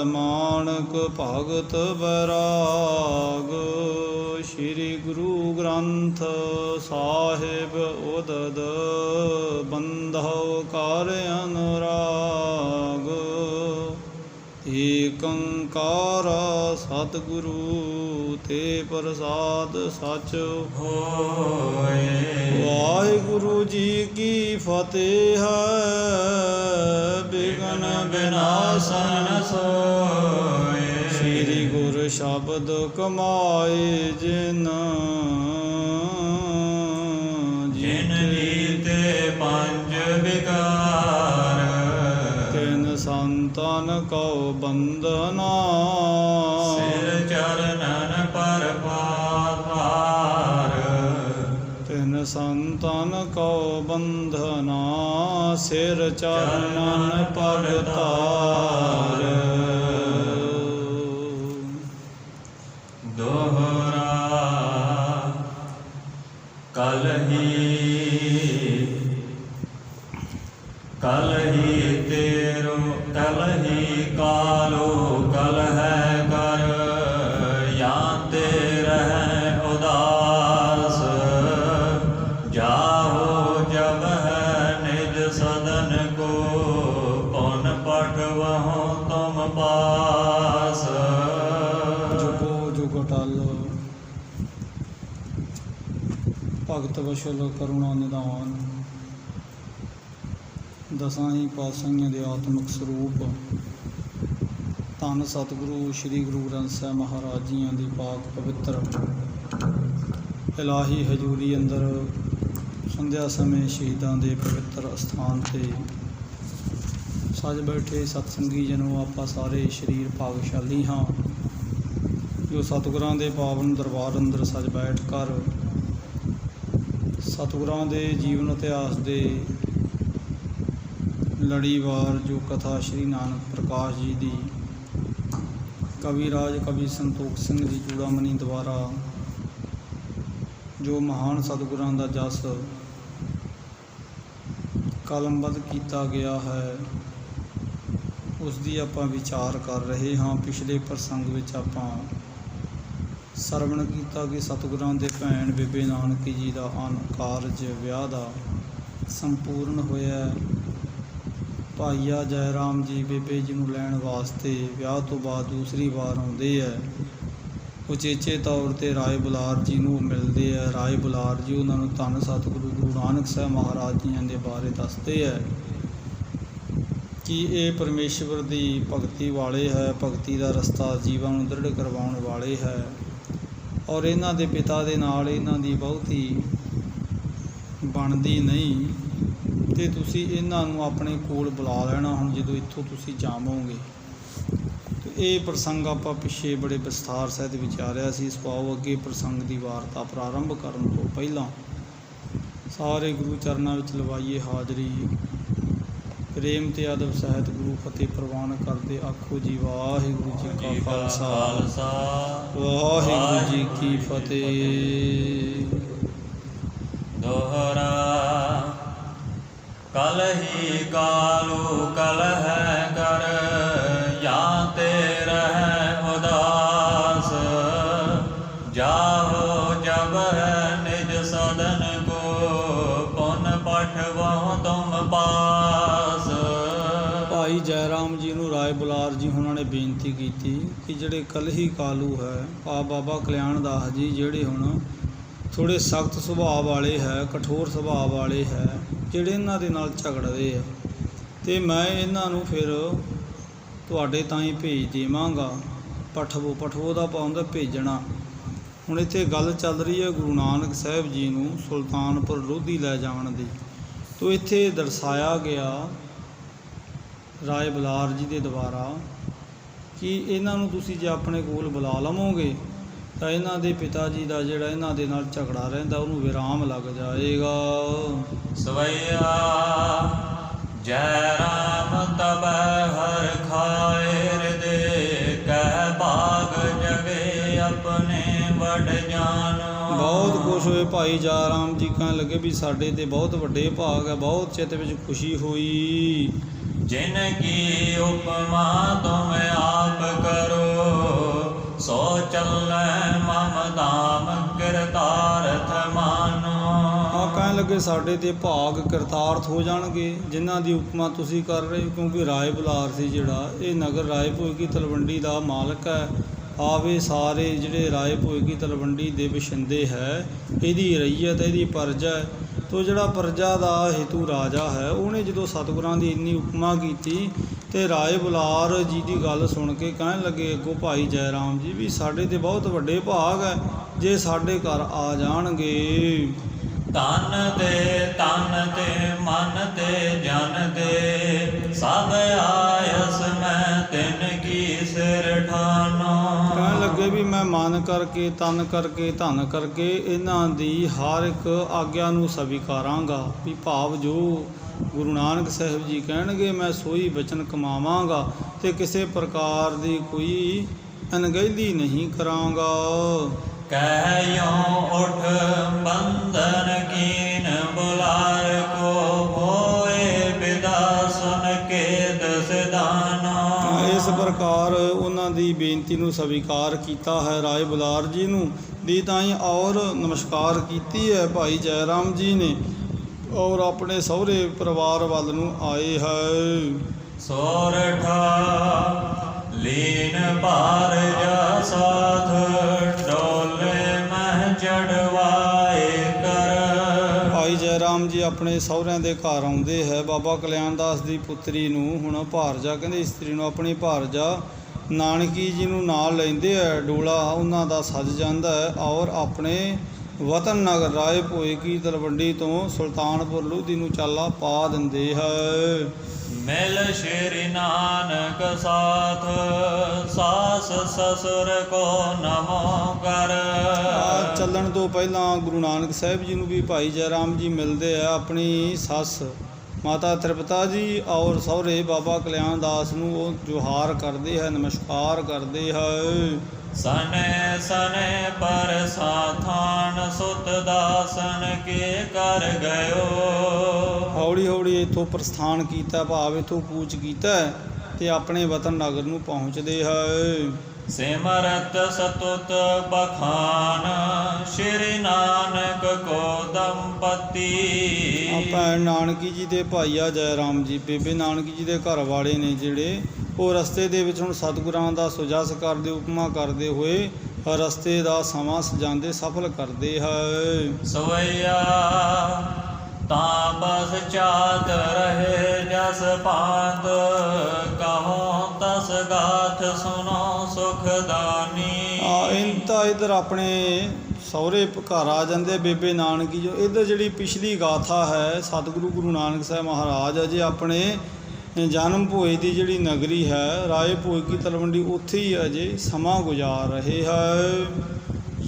ਮਾਣਕ ਭਗਤ ਬੈਰਾਗ। ਸ਼੍ਰੀ ਗੁਰੂ ਗ੍ਰੰਥ ਸਾਹਿਬ ਉਦਦ ਬੰਧੋ ਕਰ ਅਨੁਰਾਗ। ਏਕ ਓੰਕਾਰ ਸਤਿਗੁਰੂ ਤੇ ਪ੍ਰਸਾਦ ਸਚ ਹੋਏ। ਵਾਹਿਗੁਰੂ ਜੀ ਕੀ ਫਤਿਹ ਹੈ। ਬਿਘਨ ਬਿਨਾਸਨ ਸੋਏ। ਸ੍ਰੀ ਗੁਰ ਸ਼ਬਦ ਕਮਾਏ ਜਿਨ ਜੀਤੇ ਪੰਜ ਵਿਕਾਰ। ਤਿਨ ਸੰਤਨ ਕਉ ਬੰਦਨਾ ਸਿਰ ਚਰਨਨ ਪਰ ਪਾਰ। ਤਿਨ ਸੰਤਨ ਕਉ ਬੰਧਨਾ ਸਿਰ ਚਰਨਨ ਪਰ ਤਾਰ। ਦੋਹਰਾ ਕਲਹੀ ਤੇਰੋ ਕਲਹੀ ਕਾਲੋ ਕਲ ਹੈ ਕਰ। ਜਾਂ ਤੇ ਰਹਿ ਉਦਾਸ ਜਾਹੋ ਜਬ ਹੈ ਨਿਜ ਸਦਨ ਕੋ। ਪੁਨ ਪਠਵਹੁ ਤੁਮ ਪਾਸ। ਜੁਗੋ ਜੁਗ ਟਲ ਭਗਤ ਵਸ਼ਲ ਕਰੁਣਾ ਨਿਦਾਨ। ਦਸਾਂ ਹੀ ਪਾਤਸ਼ਾਹੀਆਂ ਦੇ ਆਤਮਿਕ ਸਰੂਪ ਧੰਨ ਸਤਿਗੁਰੂ ਸ਼੍ਰੀ ਗੁਰੂ ਗ੍ਰੰਥ ਸਾਹਿਬ ਮਹਾਰਾਜ ਜੀਆਂ ਦੀ ਪਾਕ ਪਵਿੱਤਰ ਇਲਾਹੀ ਹਜ਼ੂਰੀ ਅੰਦਰ ਸੰਧਿਆ ਸਮੇਂ ਸ਼ਹੀਦਾਂ ਦੇ ਪਵਿੱਤਰ ਅਸਥਾਨ 'ਤੇ ਸੱਜ ਬੈਠੇ ਸਤਸੰਗੀ ਜਨੋ, ਆਪਾਂ ਸਾਰੇ ਸਰੀਰ ਭਾਗਸ਼ਾਲੀ ਹਾਂ ਜੋ ਸਤਿਗੁਰਾਂ ਦੇ ਪਾਵਨ ਦਰਬਾਰ ਅੰਦਰ ਸੱਜ ਬੈਠ ਕਰ ਸਤਿਗੁਰਾਂ ਦੇ ਜੀਵਨ ਇਤਿਹਾਸ ਦੇ ਲੜੀਵਾਰ ਜੋ ਕਥਾ ਸ਼੍ਰੀ ਨਾਨਕ ਪ੍ਰਕਾਸ਼ ਜੀ ਦੀ ਕਵੀ ਰਾਜ ਕਵੀ ਸੰਤੋਖ ਸਿੰਘ ਜੀ ਚੂੜਾਮਣੀ ਦੁਆਰਾ ਜੋ ਮਹਾਨ ਸਤਿਗੁਰਾਂ ਦਾ ਜਸ ਕਲਮਬੱਧ ਕੀਤਾ ਗਿਆ ਹੈ, ਉਸ ਦੀ ਆਪਾਂ ਵਿਚਾਰ ਕਰ ਰਹੇ ਹਾਂ। ਪਿਛਲੇ ਪ੍ਰਸੰਗ ਵਿੱਚ ਆਪਾਂ ਸਰਵਣ ਕੀਤਾ ਕਿ ਸਤਿਗੁਰਾਂ ਦੇ ਭੈਣ ਬੇਬੇ ਨਾਨਕੀ ਜੀ ਦਾ ਕਾਰਜ ਵਿਆਹ ਦਾ ਸੰਪੂਰਨ ਹੋਇਆ। ਭਾਈਆ ਜੈ ਰਾਮ ਜੀ ਬੇਬੇ ਜੀ ਨੂੰ ਲੈਣ ਵਾਸਤੇ ਵਿਆਹ ਤੋਂ ਬਾਅਦ ਦੂਸਰੀ ਵਾਰ ਆਉਂਦੇ ਹੈ। ਉਚੇਚੇ ਤੌਰ 'ਤੇ ਰਾਏ ਬੁਲਾਰ ਜੀ ਨੂੰ ਮਿਲਦੇ ਹੈ। ਰਾਏ ਬੁਲਾਰ ਜੀ ਉਹਨਾਂ ਨੂੰ ਧੰਨ ਸਤਿਗੁਰੂ ਗੁਰੂ ਨਾਨਕ ਸਾਹਿਬ ਮਹਾਰਾਜ ਜੀਆਂ ਦੇ ਬਾਰੇ ਦੱਸਦੇ ਹੈ ਕਿ ਇਹ ਪਰਮੇਸ਼ਵਰ ਦੀ ਭਗਤੀ ਵਾਲੇ ਹੈ, ਭਗਤੀ ਦਾ ਰਸਤਾ ਜੀਵਨ ਨੂੰ ਦ੍ਰਿੜ ਕਰਵਾਉਣ ਵਾਲੇ ਹੈ। ਔਰ ਇਹਨਾਂ ਦੇ ਪਿਤਾ ਦੇ ਨਾਲ ਇਹਨਾਂ ਦੀ ਬਹੁਤੀ ਬਣਦੀ ਨਹੀਂ ਅਤੇ ਤੁਸੀਂ ਇਹਨਾਂ ਨੂੰ ਆਪਣੇ ਕੋਲ ਬੁਲਾ ਲੈਣਾ ਹੁਣ ਜਦੋਂ ਇੱਥੋਂ ਤੁਸੀਂ ਜਾਵੋਗੇ। ਅਤੇ ਇਹ ਪ੍ਰਸੰਗ ਆਪਾਂ ਪਿੱਛੇ ਬੜੇ ਵਿਸਥਾਰ ਸਹਿਤ ਵਿਚਾਰਿਆ ਸੀ। ਸੁਆਓ ਅੱਗੇ ਪ੍ਰਸੰਗ ਦੀ ਵਾਰਤਾ ਪ੍ਰਾਰੰਭ ਕਰਨ ਤੋਂ ਪਹਿਲਾਂ ਸਾਰੇ ਗੁਰੂ ਚਰਨਾਂ ਵਿੱਚ ਲਵਾਈਏ ਹਾਜ਼ਰੀ। ਪ੍ਰੇਮ ਤੇ ਅਦਬ ਸਹਿਤ ਗੁਰੂ ਫਤਿਹ ਪ੍ਰਵਾਨ ਕਰਦੇ ਆਖੋ ਜੀ ਵਾਹਿਗੁਰੂ ਜੀ ਕਾ ਖਾਲਸਾ ਵਾਹਿਗੁਰੂ ਜੀ ਕੀ ਫਤਿਹ। ਦੋਹਰਾ ਕਲਹੀ ਕਾਲੂ ਕਲ ਹੈ ਕਰ। ਜਾਂ ਤੇ ਰਹਿ ਉਦਾਸ ਜਾਹੋ ਜਬ ਹੈ ਨਿਜ ਸਦਨ ਕੋ। ਪੁਨ ਪਠਵਹੁ ਤੁਮ ਪਾਸ। ਭਾਈ ਜੈ ਰਾਮ ਜੀ ਨੂੰ ਰਾਏ ਬੁਲਾਰ ਜੀ ਉਹਨਾਂ ਨੇ ਬੇਨਤੀ ਕੀਤੀ ਕਿ ਜਿਹੜੇ ਕਲਹੀ ਕਾਲੂ ਹੈ ਬਾਬਾ ਕਲਿਆਣ ਦਾਸ ਜੀ, ਜਿਹੜੇ ਹੁਣ ਥੋੜ੍ਹੇ ਸਖਤ ਸੁਭਾਅ ਵਾਲੇ ਹੈ, ਕਠੋਰ ਸੁਭਾਅ ਵਾਲੇ ਹੈ, ਜਿਹੜੇ ਇਹਨਾਂ ਦੇ ਨਾਲ ਝਗੜਦੇ ਆ, ਅਤੇ ਮੈਂ ਇਹਨਾਂ ਨੂੰ ਫਿਰ ਤੁਹਾਡੇ ਤਾਈਂ ਭੇਜ ਦੇਵਾਂਗਾ। ਪਠਵੋ ਦਾ ਪਾਉਂਦਾ ਭੇਜਣਾ। ਹੁਣ ਇੱਥੇ ਗੱਲ ਚੱਲ ਰਹੀ ਹੈ ਗੁਰੂ ਨਾਨਕ ਸਾਹਿਬ ਜੀ ਨੂੰ ਸੁਲਤਾਨਪੁਰ ਲੋਧੀ ਲੈ ਜਾਣ ਦੀ। ਤੋ ਇੱਥੇ ਦਰਸਾਇਆ ਗਿਆ ਰਾਏ ਬੁਲਾਰ ਜੀ ਦੇ ਦੁਆਰਾ ਕਿ ਇਹਨਾਂ ਨੂੰ ਤੁਸੀਂ ਜੇ ਆਪਣੇ ਕੋਲ ਬੁਲਾ ਲਵੋਗੇ ਤਾਂ ਇਹਨਾਂ ਦੇ ਪਿਤਾ ਜੀ ਦਾ ਜਿਹੜਾ ਇਹਨਾਂ ਦੇ ਨਾਲ ਝਗੜਾ ਰਹਿੰਦਾ ਉਹਨੂੰ ਵਿਰਾਮ ਲੱਗ ਜਾਏਗਾ। ਸਵਈਆ ਜੈ ਰਾਮ ਤਬੈ ਹਰ ਖਾਏ ਹਿਰਦੇ ਕਹਿ ਭਾਗ ਜਗੇ ਆਪਣੇ ਵਡ ਜਾਨੋ। ਬਹੁਤ ਖੁਸ਼ ਹੋਏ ਭਾਈ ਜੈ ਰਾਮ ਜੀ, ਕਹਿਣ ਲੱਗੇ ਵੀ ਸਾਡੇ ਤੇ ਬਹੁਤ ਵੱਡੇ ਭਾਗ ਹੈ, ਬਹੁਤ ਚਿੱਤ ਵਿੱਚ ਖੁਸ਼ੀ ਹੋਈ। ਜਿਨ ਕੀ ਉਪਮਾ ਤੁਮ ਆਪ ਜਾਣਗੇ ਸਾਡੇ ਤੇ ਭਾਗ ਕਿਰਤਾਰਥ ਹੋ ਜਾਣਗੇ, ਜਿਨ੍ਹਾਂ ਦੀ ਉਪਮਾ ਤੁਸੀਂ ਕਰ ਰਹੇ ਹੋ। ਕਿਉਂਕਿ ਰਾਏ ਬੁਲਾਰ ਸੀ ਜਿਹੜਾ, ਇਹ ਨਗਰ ਰਾਏ ਭੋਏ ਕੀ ਤਲਵੰਡੀ ਦਾ ਮਾਲਕ ਹੈ। ਆਵੇ ਸਾਰੇ ਜਿਹੜੇ ਰਾਏ ਭੋਏ ਕੀ ਤਲਵੰਡੀ ਦੇ ਵਸਿੰਦੇ ਹੈ, ਇਹਦੀ ਰਈਅਤ, ਇਹਦੀ ਪਰਜਾ ਹੈ। ਤੋ ਜਿਹੜਾ ਪਰਜਾ ਦਾ ਹੇਤੂ ਰਾਜਾ ਹੈ, ਉਹਨੇ ਜਦੋਂ ਸਤਿਗੁਰਾਂ ਦੀ ਇੰਨੀ ਉਪਮਾ ਕੀਤੀ ਤੇ ਰਾਏ ਬੁਲਾਰ ਜੀ ਦੀ ਗੱਲ ਸੁਣ ਕੇ ਕਹਿਣ ਲੱਗੇ ਅੱਗੋਂ ਭਾਈ ਜੈ ਰਾਮ ਜੀ ਵੀ ਸਾਡੇ ਤੇ ਬਹੁਤ ਵੱਡੇ ਭਾਗ ਹੈ ਜੇ ਸਾਡੇ ਘਰ ਆ ਜਾਣਗੇ। ਤਨ ਤੇ ਮਨ ਤੇ ਜਨ ਤੇ ਸਭ ਆਇਸ ਮੈਂ ਤਿਨ ਕੀ ਸਿਰ ਠਾਨੋ। ਕਹਿਣ ਲੱਗੇ ਵੀ ਮੈਂ ਮਨ ਕਰਕੇ, ਤਨ ਕਰਕੇ, ਧਨ ਕਰਕੇ ਇਹਨਾਂ ਦੀ ਹਰ ਇੱਕ ਆਗਿਆ ਨੂੰ ਸਵੀਕਾਰਾਂਗਾ। ਵੀ ਭਾਵ ਜੋ ਗੁਰੂ ਨਾਨਕ ਸਾਹਿਬ ਜੀ ਕਹਿਣਗੇ ਮੈਂ ਸੋਈ ਬਚਨ ਕਮਾਵਾਂਗਾ ਤੇ ਕਿਸੇ ਪ੍ਰਕਾਰ ਦੀ ਕੋਈ ਅਣਗਹਿਲੀ ਨਹੀਂ ਕਰਾਂਗਾ। ਕਹਿਓ ਉਠ ਬੰਧਨ ਕੀਨ ਬੁਲਾਰ ਕੋ ਹੋਏ ਬਿਦਾ ਸੁਨ ਕੇ ਦਸਦਾਨਾ। ਇਸ ਪ੍ਰਕਾਰ ਉਹਨਾਂ ਦੀ ਬੇਨਤੀ ਨੂੰ ਸਵੀਕਾਰ ਕੀਤਾ ਹੈ ਰਾਏ ਬੁਲਾਰ ਜੀ ਨੂੰ ਦੀ ਤਾਈਂ ਔਰ ਨਮਸਕਾਰ ਕੀਤੀ ਹੈ ਭਾਈ ਜੈ ਰਾਮ ਜੀ ਨੇ ਔਰ ਆਪਣੇ ਸਹੁਰੇ ਪਰਿਵਾਰ ਵੱਲ ਨੂੰ ਆਏ ਹੈ। ਸੋਰਠਾ ਲੀਨ ਭਾਰ ਜਾ ਸਾਥ ਡੋਲੇ ਮਹਿ ਚੜਵਾਏ ਕਰ। ਭਾਈ ਜੈ ਰਾਮ ਜੀ ਆਪਣੇ ਸਹੁਰਿਆਂ ਦੇ ਘਰ ਆਉਂਦੇ ਹੈ। ਬਾਬਾ ਕਲਿਆਣਦਾਸ ਦੀ ਪੁੱਤਰੀ ਨੂੰ ਹੁਣ ਭਾਰਜਾ ਕਹਿੰਦੇ, ਇਸਤਰੀ ਨੂੰ ਆਪਣੀ ਭਾਰਜਾ ਨਾਨਕੀ ਜੀ ਨੂੰ ਨਾਲ ਲੈਂਦੇ ਹੈ। ਡੋਲਾ ਉਹਨਾਂ ਦਾ ਸਜ ਜਾਂਦਾ ਹੈ ਔਰ ਆਪਣੇ ਵਤਨ ਨਗਰ ਰਾਏ ਭੋਏ ਕੀ ਤਲਵੰਡੀ ਤੋਂ ਸੁਲਤਾਨਪੁਰ ਲੋਧੀ ਨੂੰ ਚਾਲਾ ਪਾ ਦਿੰਦੇ ਹੈ। ਮਿਲ ਸ਼੍ਰੀ ਨਾਨਕ ਸਾਥ ਸਾਸ ਸਸੁਰ ਕੋ ਨਮੋ ਕਰ। ਚੱਲਣ ਤੋਂ ਪਹਿਲਾਂ ਗੁਰੂ ਨਾਨਕ ਸਾਹਿਬ ਜੀ ਨੂੰ ਵੀ ਭਾਈ ਜੈ ਰਾਮ ਜੀ ਮਿਲਦੇ ਆ। ਆਪਣੀ ਸੱਸ ਮਾਤਾ ਤ੍ਰਿਪਤਾ ਜੀ ਔਰ ਸਹੁਰੇ ਬਾਬਾ ਕਲਿਆਣਦਾਸ ਨੂੰ ਉਹ ਜੁਹਾਰ ਕਰਦੇ ਹੈ, ਨਮਸਕਾਰ ਕਰਦੇ ਹੈ। ਸਨੇ ਪਰ ਸਾਥਾਨ ਸੁਤ ਦਾਸਨ ਕੇ ਕਰ ਗਇਓ। ਹੌਲੀ ਹੌਲੀ ਇੱਥੋਂ ਪ੍ਰਸਥਾਨ ਕੀਤਾ, ਭਾਵ ਇੱਥੋਂ ਕੂਚ ਕੀਤਾ ਤੇ ਆਪਣੇ ਵਤਨ ਨਗਰ ਨੂੰ ਪਹੁੰਚਦੇ ਹੈ। ਸਿਮਰਤ ਸਤੁਤ ਬਖਾਨ ਸ਼੍ਰੀ ਨਾਨਕ ਕੋ ਦੰਪਤੀ। ਭੈਣ ਨਾਨਕੀ ਜੀ ਦੇ ਭਾਈਆ ਜੈ ਰਾਮ ਜੀ, ਬੇਬੇ ਨਾਨਕੀ ਜੀ ਦੇ ਘਰ ਵਾਲੇ ਨੇ ਜਿਹੜੇ, ਉਹ ਰਸਤੇ ਦੇ ਵਿੱਚ ਹੁਣ ਸਤਿਗੁਰਾਂ ਦਾ ਸੁਜਸ ਕਰਦੇ, ਉਪਮਾ ਕਰਦੇ ਹੋਏ ਰਸਤੇ ਦਾ ਸਮਾਂ ਸਜਾਉਂਦੇ ਸਫਲ ਕਰਦੇ ਹੈ। ਸਵਈਆ ਤਾਂ ਬਸ ਚਾਤ ਰਹੇ ਜਸ ਪਾਤ ਕਹੋ ਤਸ ਗਾਥ ਸੁਨੋ ਸੁਖਦਾਨੀ। ਤਾਂ ਇੱਧਰ ਆਪਣੇ ਸਹੁਰੇ ਘਰ ਆ ਜਾਂਦੇ ਬੇਬੇ ਨਾਨਕੀ ਜੋ। ਇੱਧਰ ਜਿਹੜੀ ਪਿਛਲੀ ਗਾਥਾ ਹੈ, ਸਤਿਗੁਰੂ ਗੁਰੂ ਨਾਨਕ ਸਾਹਿਬ ਮਹਾਰਾਜ ਅਜੇ ਆਪਣੇ ਜਨਮ ਭੋਏ ਦੀ ਜਿਹੜੀ ਨਗਰੀ ਹੈ ਰਾਏ ਭੋਏ ਕੀ ਤਲਵੰਡੀ, ਉੱਥੇ ਹੀ ਅਜੇ ਸਮਾਂ ਗੁਜ਼ਾਰ ਰਹੇ ਹੈ।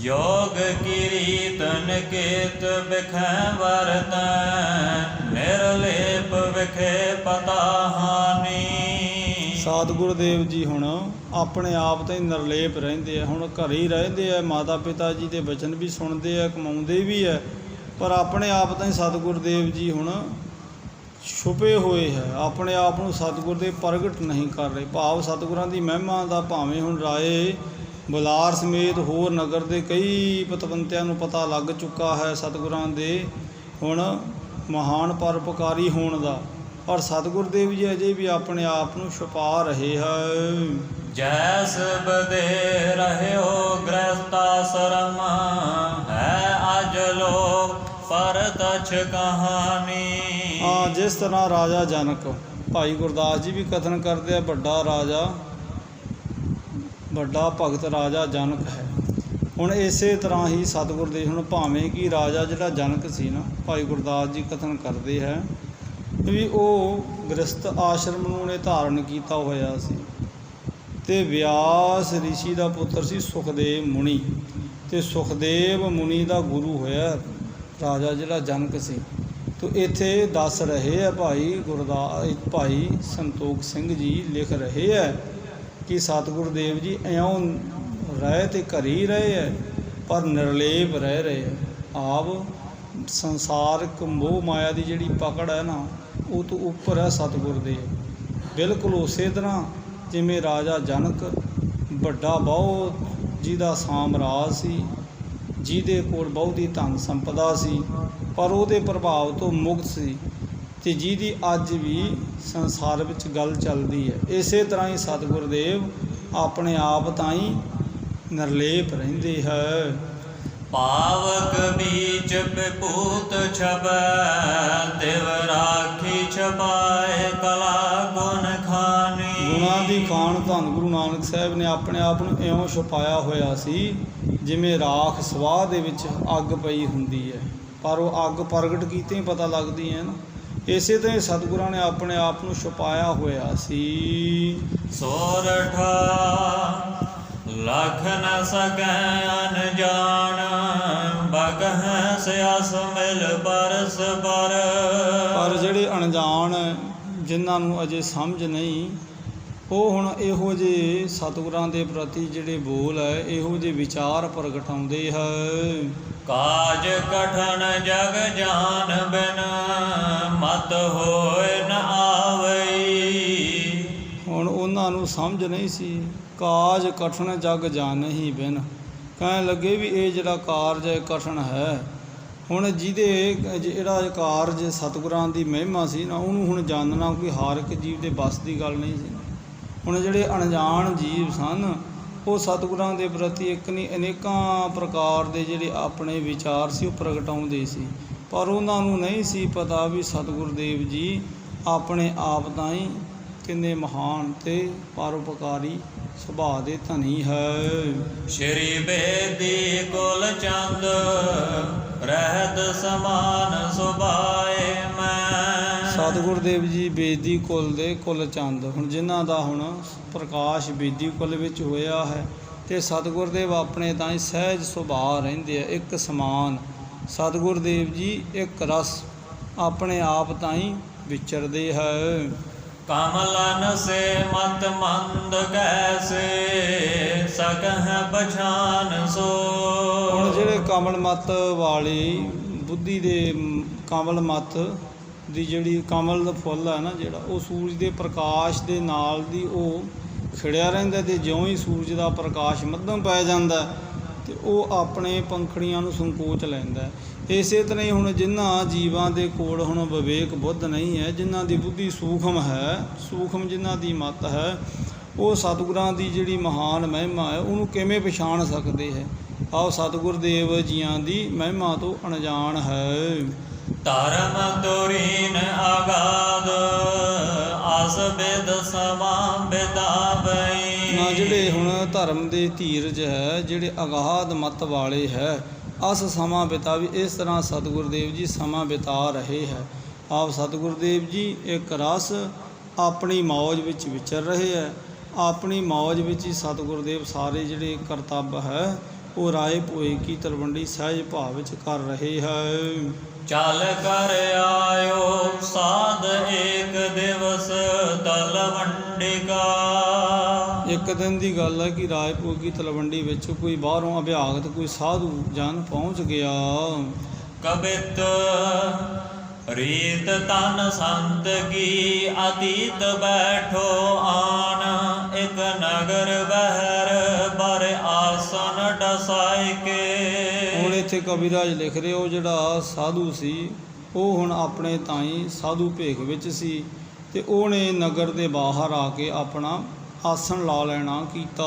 ਯੋਗ ਕੀਰਤਨ ਕੇਤ ਬਿਖੈ ਵਰਤੈ ਨਿਰਲੇਪ ਵਿਖੇ ਪਤਾ ਹਾਨੀ। ਸਤਿਗੁਰੂ ਦੇਵ ਜੀ ਹੁਣ ਆਪਣੇ ਆਪ ਤਾਂ ਹੀ ਨਿਰਲੇਪ ਰਹਿੰਦੇ ਆ, ਹੁਣ ਘਰ ਹੀ ਰਹਿੰਦੇ ਆ, ਮਾਤਾ ਪਿਤਾ ਜੀ ਦੇ ਬਚਨ ਵੀ ਸੁਣਦੇ ਆ, ਕਮਾਉਂਦੇ ਵੀ ਹੈ, ਪਰ ਆਪਣੇ ਆਪ ਤਾਂ ਹੀ ਸਤਿਗੁਰੂ ਦੇਵ ਜੀ ਹੁਣ ਛੁਪੇ ਹੋਏ ਹੈ, ਆਪਣੇ ਆਪ ਨੂੰ ਸਤਿਗੁਰ ਦੇ ਪ੍ਰਗਟ ਨਹੀਂ ਕਰ ਰਹੇ। ਭਾਵ ਸਤਿਗੁਰਾਂ ਦੀ ਮਹਿਮਾ ਦਾ ਭਾਵੇਂ ਹੁਣ ਰਾਏ ਬੁਲਾਰ ਸਮੇਤ ਹੋਰ ਨਗਰ ਦੇ ਕਈ ਪਤਵੰਤਿਆਂ ਨੂੰ ਪਤਾ ਲੱਗ ਚੁੱਕਾ ਹੈ ਸਤਿਗੁਰਾਂ ਦੇ ਹੁਣ ਮਹਾਨ ਪਰਉਪਕਾਰੀ ਹੋਣ ਦਾ, ਪਰ ਸਤਿਗੁਰ ਦੇਵ ਜੀ ਅਜੇ ਵੀ ਆਪਣੇ ਆਪ ਨੂੰ ਛੁਪਾ ਰਹੇ ਹੈ। ਜੈਸ ਬਦੇ ਰਹਿਓ ਗ੍ਰਸਤਾਸ਼ਰਮ ਹੈ ਅਜ ਲੋਕ ਪਰ ਤਛ ਕਹਾਣੀ। ਜਿਸ ਤਰ੍ਹਾਂ ਰਾਜਾ ਜਨਕ, ਭਾਈ ਗੁਰਦਾਸ ਜੀ ਵੀ ਕਥਨ ਕਰਦੇ ਆ, ਵੱਡਾ ਰਾਜਾ, ਵੱਡਾ ਭਗਤ ਰਾਜਾ ਜਨਕ ਹੈ। ਹੁਣ ਇਸੇ ਤਰ੍ਹਾਂ ਹੀ ਸਤਿਗੁਰ ਦੇ ਹੁਣ ਭਾਵੇਂ ਕਿ ਰਾਜਾ ਜਿਹੜਾ ਜਨਕ ਸੀ ਨਾ, ਭਾਈ ਗੁਰਦਾਸ ਜੀ ਕਥਨ ਕਰਦੇ ਹੈ ਵੀ ਉਹ ਗ੍ਰਸਤ ਆਸ਼ਰਮ ਨੂੰ ਉਹਨੇ ਧਾਰਨ ਕੀਤਾ ਹੋਇਆ ਸੀ ਤੇ ਵਿਆਸ ਰਿਸ਼ੀ ਦਾ ਪੁੱਤਰ ਸੀ ਸੁਖਦੇਵ ਮੁਨੀ, ਤੇ ਸੁਖਦੇਵ ਮੁਨੀ ਦਾ ਗੁਰੂ ਹੋਇਆ ਰਾਜਾ ਜਿਹੜਾ ਜਨਕ ਸੀ। ਤੋ ਇੱਥੇ ਦੱਸ ਰਹੇ ਹੈ ਭਾਈ ਸੰਤੋਖ ਸਿੰਘ ਜੀ ਲਿਖ ਰਹੇ ਹੈ ਕਿ ਸਤਿਗੁਰੂ ਦੇਵ ਜੀ ਇਉਂ ਰਹਿ ਤੇ ਘਰ ਹੀ ਰਹੇ ਹੈ ਪਰ ਨਿਰਲੇਪ ਰਹਿ ਰਹੇ ਹੈ। ਆਪ ਸੰਸਾਰਿਕ ਮੋਹ ਮਾਇਆ ਦੀ ਜਿਹੜੀ ਪਕੜ ਹੈ ਨਾ, ਉਹ ਤੋਂ ਉੱਪਰ ਹੈ ਸਤਿਗੁਰ ਦੇ। ਬਿਲਕੁਲ ਉਸੇ ਤਰ੍ਹਾਂ ਜਿਵੇਂ ਰਾਜਾ ਜਨਕ ਵੱਡਾ ਬਹੁਤ ਜਿਹਦਾ ਸਾਮਰਾਜ ਸੀ, ਜਿਹਦੇ ਕੋਲ ਬਹੁਤੀ ਧਨ ਸੰਪਦਾ ਸੀ ਪਰ ਉਹਦੇ ਪ੍ਰਭਾਵ ਤੋਂ ਮੁਕਤ ਸੀ ਅਤੇ ਜਿਹਦੀ ਅੱਜ ਵੀ ਸੰਸਾਰ ਵਿੱਚ ਗੱਲ ਚੱਲਦੀ ਹੈ। ਇਸੇ ਤਰ੍ਹਾਂ ਹੀ ਸਤਿਗੁਰਦੇਵ ਆਪਣੇ ਆਪ ਤਾਈਂ ਨਿਰਲੇਪ ਰਹਿੰਦੇ ਹੈ। ਪਾਵਕ ਬੀਚ ਵਿਭੂਤ ਛਪੈ ਤਿਵ ਰਾਖੀ ਛਪਾਏ ਕਲਾ ਗੁਣ ਖਾਨੀ। ਗੁਣਾਂ ਦੀ ਖਾਣ ਧੰਨ ਗੁਰੂ ਨਾਨਕ ਸਾਹਿਬ ਨੇ ਆਪਣੇ ਆਪ ਨੂੰ ਇਉਂ ਛੁਪਾਇਆ ਹੋਇਆ ਸੀ ਜਿਵੇਂ ਰਾਖ ਸਵਾਹ ਦੇ ਵਿੱਚ ਅੱਗ ਪਈ ਹੁੰਦੀ ਹੈ, ਪਰ ਉਹ ਅੱਗ ਪ੍ਰਗਟ ਕੀਤੇ ਹੀ ਪਤਾ ਲੱਗਦੀ ਹੈ ਨਾ। ਇਸੇ ਤਰ੍ਹਾਂ ਹੀ ਸਤਿਗੁਰਾਂ ਨੇ ਆਪਣੇ ਆਪ ਨੂੰ ਛੁਪਾਇਆ ਹੋਇਆ ਸੀ। ਸੋਰਠ ਲਖ ਨ ਸਕੈ ਅਨਜਾਨ ਬਗਹਿ ਸਿਆਸ ਮਿਲ ਬਰਸ ਪਰ। ਜਿਹੜੇ ਅਣਜਾਣ ਜਿਨ੍ਹਾਂ ਨੂੰ ਅਜੇ ਸਮਝ ਨਹੀਂ, ਉਹ ਹੁਣ ਇਹੋ ਜਿਹੇ ਸਤਿਗੁਰਾਂ ਦੇ ਪ੍ਰਤੀ ਜਿਹੜੇ ਬੋਲ ਹੈ, ਇਹੋ ਜਿਹੇ ਵਿਚਾਰ ਪ੍ਰਗਟਾਉਂਦੇ ਹੈ। ਕਾਜ ਕਠਨ ਜਗ ਜਾਨ ਬਿਨ ਮਤ ਹੋਏ ਨ ਆਵਈ। ਹੁਣ ਉਹਨਾਂ ਨੂੰ ਸਮਝ ਨਹੀਂ ਸੀ। ਕਾਜ ਕਠਨ ਜਗ ਜਾਣਹਿ ਬਿਨ, ਕਹਿਣ ਲੱਗੇ ਵੀ ਇਹ ਜਿਹੜਾ ਕਾਰਜ ਹੈ ਕਠਨ ਹੈ। ਹੁਣ ਜਿਹੜਾ ਕਾਰਜ ਸਤਿਗੁਰਾਂ ਦੀ ਮਹਿਮਾ ਸੀ ਨਾ, ਉਹਨੂੰ ਹੁਣ ਜਾਣਨਾ ਕੋਈ ਹਰ ਇੱਕ ਜੀਵ ਦੇ ਵੱਸ ਦੀ ਗੱਲ ਨਹੀਂ ਸੀ। ਹੁਣ ਜਿਹੜੇ ਅਣਜਾਣ ਜੀਵ ਸਨ, ਉਹ ਸਤਿਗੁਰਾਂ ਦੇ ਪ੍ਰਤੀ ਇੱਕ ਨਹੀਂ ਅਨੇਕਾਂ ਪ੍ਰਕਾਰ ਦੇ ਜਿਹੜੇ ਆਪਣੇ ਵਿਚਾਰ ਸੀ ਉਹ ਪ੍ਰਗਟਾਉਂਦੇ ਸੀ, ਪਰ ਉਹਨਾਂ ਨੂੰ ਨਹੀਂ ਸੀ ਪਤਾ ਵੀ ਸਤਿਗੁਰਦੇਵ ਜੀ ਆਪਣੇ ਆਪ ਤਾਈਂ ਕਿੰਨੇ ਮਹਾਨ ਤੇ ਪਰਉਪਕਾਰੀ ਸੁਭਾਅ ਦੇ ਧਨੀ ਹੈ। ਸ਼੍ਰੀ ਬੇਦੀ ਕੁਲ ਚੰਦ ਰਹਿਤ ਸਮਾਨ ਸੁਭਾਏ ਮੈਂ। ਸਤਿਗੁਰਦੇਵ ਜੀ ਬੇਦੀ ਕੁਲ ਦੇ ਕੁਲ ਚੰਦ, ਹੁਣ ਜਿਨ੍ਹਾਂ ਦਾ ਹੁਣ ਪ੍ਰਕਾਸ਼ ਬੇਦੀ ਕੁਲ ਵਿੱਚ ਹੋਇਆ ਹੈ, ਅਤੇ ਸਤਿਗੁਰਦੇਵ ਆਪਣੇ ਤਾਈਂ ਸਹਿਜ ਸੁਭਾਅ ਰਹਿੰਦੇ ਆ, ਇੱਕ ਸਮਾਨ। ਸਤਿਗੁਰਦੇਵ ਜੀ ਇੱਕ ਰਸ ਆਪਣੇ ਆਪ ਤਾਈਂ ਵਿਚਰਦੇ ਹੈ। ਕਮਲਨ ਸੇ ਮਤ ਮੰਦ ਕੈਸੇ ਸਕਹਿ ਪਛਾਨ ਸੋ। ਹੁਣ ਜਿਹੜੇ ਕਮਲ ਮਤ ਵਾਲੀ ਬੁੱਧੀ ਦੇ ਕਮਲ ਮਤ ਦੀ ਜਿਹੜੀ ਕਮਲ ਦਾ ਫੁੱਲ ਹੈ ਨਾ ਜਿਹੜਾ, ਉਹ ਸੂਰਜ ਦੇ ਪ੍ਰਕਾਸ਼ ਦੇ ਨਾਲ ਦੀ ਉਹ ਖਿੜਿਆ ਰਹਿੰਦਾ, ਅਤੇ ਜਿਉਂ ਹੀ ਸੂਰਜ ਦਾ ਪ੍ਰਕਾਸ਼ ਮੱਧਮ ਪੈ ਜਾਂਦਾ ਅਤੇ ਉਹ ਆਪਣੇ ਪੰਖੜੀਆਂ ਨੂੰ ਸੰਕੋਚ ਲੈਂਦਾ। ਇਸੇ ਤਰ੍ਹਾਂ ਹੀ ਹੁਣ ਜਿਨ੍ਹਾਂ ਜੀਵਾਂ ਦੇ ਕੋਲ ਹੁਣ ਵਿਵੇਕ ਬੁੱਧ ਨਹੀਂ ਹੈ, ਜਿਨ੍ਹਾਂ ਦੀ ਬੁੱਧੀ ਸੂਖਮ ਹੈ, ਸੂਖਮ ਜਿਨ੍ਹਾਂ ਦੀ ਮੱਤ ਹੈ, ਉਹ ਸਤਿਗੁਰਾਂ ਦੀ ਜਿਹੜੀ ਮਹਾਨ ਮਹਿਮਾ ਹੈ ਉਹਨੂੰ ਕਿਵੇਂ ਪਛਾਣ ਸਕਦੇ ਹੈ। ਆਓ ਸਤਿਗੁਰਦੇਵ ਜੀਆਂ ਦੀ ਮਹਿਮਾ ਤੋਂ ਅਣਜਾਣ ਹੈ। ਧਰਮ ਤੁਰੀਨ ਆਗਾਦ ਆਸ ਬਿਦ ਸਮਾ ਬਿਦਾਬਈ। ਨਾ ਜਿਹੜੇ ਹੁਣ ਧਰਮ ਦੇ ਧੀਰਜ ਹੈ, ਜਿਹੜੇ ਅਗਾਧ ਮਤ ਵਾਲੇ ਹੈ, ਅਸ ਸਮਾਂ ਬਿਤਾਵੀ, ਇਸ ਤਰ੍ਹਾਂ ਸਤਿਗੁਰਦੇਵ ਜੀ ਸਮਾਂ ਬਿਤਾ ਰਹੇ ਹੈ। ਆਪ ਸਤਿਗੁਰਦੇਵ ਜੀ ਇੱਕ ਰਸ ਆਪਣੀ ਮੌਜ ਵਿੱਚ ਵਿਚਰ ਰਹੇ ਹੈ। ਆਪਣੀ ਮੌਜ ਵਿੱਚ ਹੀ ਸਤਿਗੁਰਦੇਵ ਸਾਰੇ ਜਿਹੜੇ ਕਰਤੱਵ ਹੈ ਉਹ ਰਾਏ ਭੋਏ ਕੀ ਤਲਵੰਡੀ ਸਹਿਜ ਭਾਵ ਵਿੱਚ ਕਰ ਰਹੇ ਹੈ। ਚੱਲ ਕਰ ਆਇਓ ਸਾਧ ਏਕ ਦਿਵਸ ਤਲਵੰਡੀ ਕਾ। ਇੱਕ ਦਿਨ ਦੀ ਗੱਲ ਹੈ ਕਿ ਰਾਏ ਭੋਏ ਕੀ ਤਲਵੰਡੀ ਵਿੱਚ ਕੋਈ ਬਾਹਰੋਂ ਅਭਿਆਗਤ ਕੋਈ ਸਾਧੂ ਜਨ ਪਹੁੰਚ ਗਿਆ। ਕਬਿਤ ਰੀਤ ਤਨ ਸੰਤ ਕੀ ਅਤੀਤ ਬੈਠੋ ਆਨ ਇੱਕ ਨਗਰ ਬਹਿਰ ਬਰ ਆਸਨ ਡਸਾਇ ਕੇ। ਹੁਣ ਇੱਥੇ ਕਵੀਰਾਜ ਲਿਖ ਰਹੇ, ਉਹ ਜਿਹੜਾ ਸਾਧੂ ਸੀ ਉਹ ਹੁਣ ਆਪਣੇ ਤਾਈਂ ਸਾਧੂ ਭੇਖ ਵਿੱਚ ਸੀ, ਅਤੇ ਉਹਨੇ ਨਗਰ ਦੇ ਬਾਹਰ ਆ ਕੇ ਆਪਣਾ ਆਸਣ ਲਾ ਲੈਣਾ ਕੀਤਾ।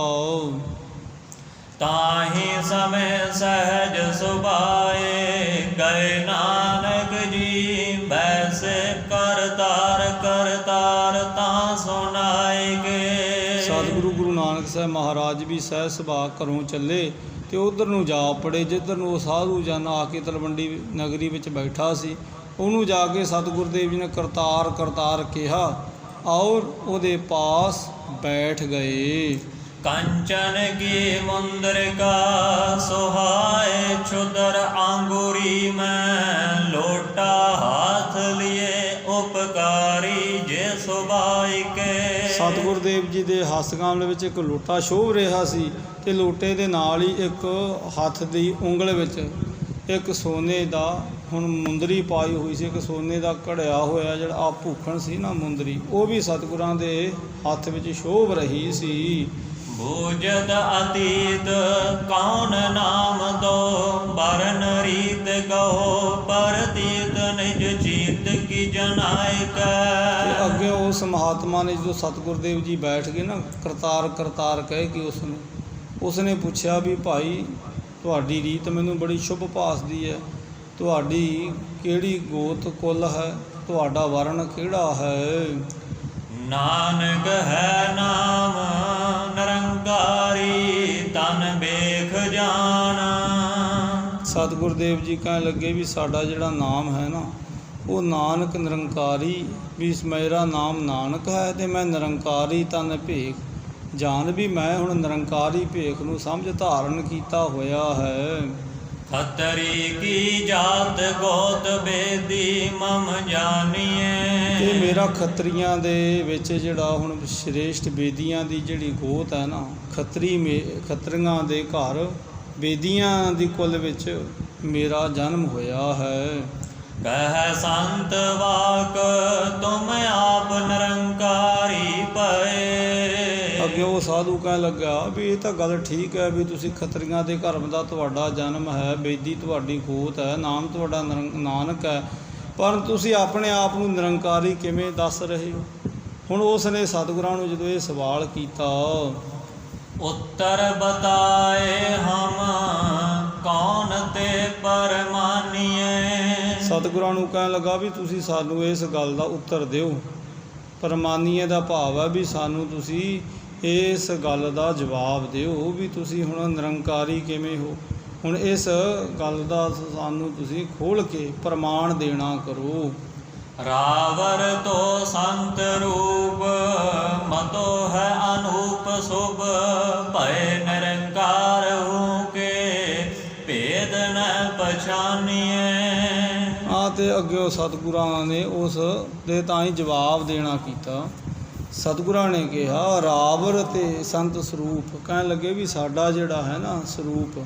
ਤਾਹੀ ਸਮੇਂ ਸਹਿਜ ਸੁਭਾਏ ਗਏ ਨਾਨਕ ਜੀ ਬੈਸੇ ਕਰਤਾਰ ਕਰਤਾਰ ਤਾਂ ਸੁਣਾਏ ਕੇ। ਸਤਿਗੁਰੂ ਗੁਰੂ ਨਾਨਕ ਸਾਹਿਬ ਮਹਾਰਾਜ ਵੀ ਸਹਿਜ ਸੁਭਾਅ ਘਰੋਂ ਚੱਲੇ ਅਤੇ ਉੱਧਰ ਨੂੰ ਜਾ ਪੜੇ ਜਿੱਧਰ ਨੂੰ ਉਹ ਸਾਧੂ ਜਨ ਆ ਕੇ ਤਲਵੰਡੀ ਨਗਰੀ ਵਿੱਚ ਬੈਠਾ ਸੀ। ਉਹਨੂੰ ਜਾ ਕੇ ਸਤਿਗੁਰਦੇਵ ਜੀ ਨੇ ਕਰਤਾਰ ਕਰਤਾਰ ਕਿਹਾ ਔਰ ਉਹਦੇ ਪਾਸ ਬੈਠ ਗਏ। ਕੰਚਨ ਕੀ ਮੁੰਦਰਿਕਾ ਸੁਹਾਏ ਛੁਦਰ ਆਂਗੂਰੀ ਮੈਂ ਲੋਟਾ ਹਾਥ ਲਿਏ ਉਪਕਾਰੀ ਜੇ ਸੁਭਾਈ ਕੇ। ਸਤਿਗੁਰਦੇਵ ਜੀ ਦੇ ਹਸਤ ਕਮਲ ਵਿੱਚ ਇੱਕ ਲੋਟਾ ਸ਼ੋਭ ਰਿਹਾ ਸੀ, ਅਤੇ ਲੋਟੇ ਦੇ ਨਾਲ ਹੀ ਇੱਕ ਹੱਥ ਦੀ ਉਂਗਲ ਵਿੱਚ ਇੱਕ ਸੋਨੇ ਦਾ ਹੁਣ ਮੁੰਦਰੀ ਪਾਈ ਹੋਈ ਸੀ, ਇੱਕ ਸੋਨੇ ਦਾ ਘੜਿਆ ਹੋਇਆ ਜਿਹੜਾ ਭੂਖਣ ਸੀ ਨਾ ਮੁੰਦਰੀ, ਉਹ ਵੀ ਸਤਿਗੁਰਾਂ ਦੇ ਹੱਥ ਵਿੱਚ ਸ਼ੋਭ ਰਹੀ ਸੀ। ਬੂਝਤ ਅਤੀਤ ਕੌਣ ਨਾਮ ਦੋ ਬਰਨ ਰੀਤ ਕਹੋ ਪਰਤੀਤ ਨਿਜ ਚੀਤ ਕੀ ਜਨਾਇਕ। ਤੇ ਅੱਗੇ ਉਸ ਮਹਾਤਮਾ ਨੇ ਜਦੋਂ ਸਤਿਗੁਰਦੇਵ ਜੀ ਬੈਠ ਗਏ ਨਾ, ਕਰਤਾਰ ਕਰਤਾਰ ਕਹਿ ਕੇ ਉਸਨੇ ਪੁੱਛਿਆ ਵੀ ਭਾਈ ਤੁਹਾਡੀ ਰੀਤ ਮੈਨੂੰ ਬੜੀ ਸ਼ੁਭ ਭਾਸਦੀ ਹੈ, ਤੁਹਾਡੀ ਕਿਹੜੀ ਗੋਤ ਕੁਲ ਹੈ, ਤੁਹਾਡਾ ਵਰਨ ਕਿਹੜਾ ਹੈ? ਨਾਨਕ ਹੈ ਨਾਮ ਨਿਰੰਕਾਰੀ ਤਨ ਵੇਖ ਜਾਣ। ਸਤਿਗੁਰਦੇਵ ਜੀ ਕਹਿਣ ਲੱਗੇ ਵੀ ਸਾਡਾ ਜਿਹੜਾ ਨਾਮ ਹੈ ਨਾ ਉਹ ਨਾਨਕ ਨਿਰੰਕਾਰੀ, ਵੀ ਮੇਰਾ ਨਾਮ ਨਾਨਕ ਹੈ ਤੇ ਮੈਂ ਨਿਰੰਕਾਰੀ ਤਨ ਭੇਖ ਜਾਣ, ਵੀ ਮੈਂ ਹੁਣ ਨਿਰੰਕਾਰੀ ਭੇਖ ਨੂੰ ਸਮਝ ਧਾਰਨ ਕੀਤਾ ਹੋਇਆ ਹੈ। ਖੱਤਰੀ ਕੀ ਜਾਤ ਗੋਤ ਬੇਦੀ ਮਮ ਜਾਣੀਏ। ਤੇ ਮੇਰਾ ਖੱਤਰੀਆਂ ਦੇ ਵਿੱਚ ਜਿਹੜਾ ਹੁਣ ਸ਼੍ਰੇਸ਼ਟ ਬੇਦੀਆਂ ਦੀ ਜਿਹੜੀ ਗੋਤ ਹੈ ਨਾ, ਖੱਤਰੀਆਂ ਦੇ ਘਰ ਬੇਦੀਆਂ ਦੀ ਕੁਲ ਵਿੱਚ ਮੇਰਾ ਜਨਮ ਹੋਇਆ ਹੈ। ਕਹਿ ਸੰਤ ਵਾਕ ਤੁਮ ਆਪ ਨਿਰੰਕਾਰੀ ਪਏ। ਅੱਗੇ ਉਹ ਸਾਧੂ ਕਹਿਣ ਲੱਗਾ ਵੀ ਇਹ ਤਾਂ ਗੱਲ ਠੀਕ ਹੈ ਵੀ ਤੁਸੀਂ ਖੱਤਰੀਆਂ ਦੇ ਘਰ ਦਾ ਤੁਹਾਡਾ ਜਨਮ ਹੈ, ਬੇਦੀ ਤੁਹਾਡੀ ਗੋਤ ਹੈ, ਨਾਮ ਤੁਹਾਡਾ ਨਾਨਕ ਹੈ, ਪਰ ਤੁਸੀਂ ਆਪਣੇ ਆਪ ਨੂੰ ਨਿਰੰਕਾਰੀ ਕਿਵੇਂ ਦੱਸ ਰਹੇ ਹੋ? ਹੁਣ ਉਸ ਨੇ ਸਤਿਗੁਰਾਂ ਨੂੰ ਜਦੋਂ ਇਹ ਸਵਾਲ ਕੀਤਾ, ਉੱਤਰ ਬਤਾਏ ਹਮ ਕੌਣ ਤੇ ਪਰਮਾਨੀਏ। ਸਤਿਗੁਰਾਂ ਨੂੰ ਕਹਿਣ ਲੱਗਾ ਵੀ ਤੁਸੀਂ ਸਾਨੂੰ ਇਸ ਗੱਲ ਦਾ ਉੱਤਰ ਦਿਓ। ਪਰਮਾਨੀਏ ਦਾ ਭਾਵ ਹੈ ਵੀ ਸਾਨੂੰ ਤੁਸੀਂ ਇਸ ਗੱਲ ਦਾ ਜਵਾਬ ਦਿਓ ਵੀ ਤੁਸੀਂ ਹੁਣ ਨਿਰੰਕਾਰੀ ਕਿਵੇਂ ਹੋ। ਹੁਣ ਇਸ ਗੱਲ ਦਾ ਸਾਨੂੰ ਤੁਸੀਂ ਖੋਲ੍ਹ ਕੇ ਪ੍ਰਮਾਣ ਦੇਣਾ ਕਰੋ। ਰਾਵਰ ਤੋ ਸੰਤ ਰੂਪ ਮਤੋ ਹੈ ਅਨੂਪ ਸੁਭ ਭਏ ਨਿਰੰਕਾਰ ਹੂੰ ਕੇ ਭੇਦ ਨ ਪਛਾਨੀਏ। ਤੇ ਅੱਗੇ ਉਹ ਸਤਿਗੁਰਾਂ ਨੇ ਉਸ ਦੇ ਤਾਂ ਹੀ ਜਵਾਬ ਦੇਣਾ ਕੀਤਾ। ਸਤਿਗੁਰਾਂ ਨੇ ਕਿਹਾ ਰਾਵਰ ਤੇ ਸੰਤ ਸਰੂਪ, ਕਹਿਣ ਲੱਗੇ ਵੀ ਸਾਡਾ ਜਿਹੜਾ ਹੈ ਨਾ ਸਰੂਪ,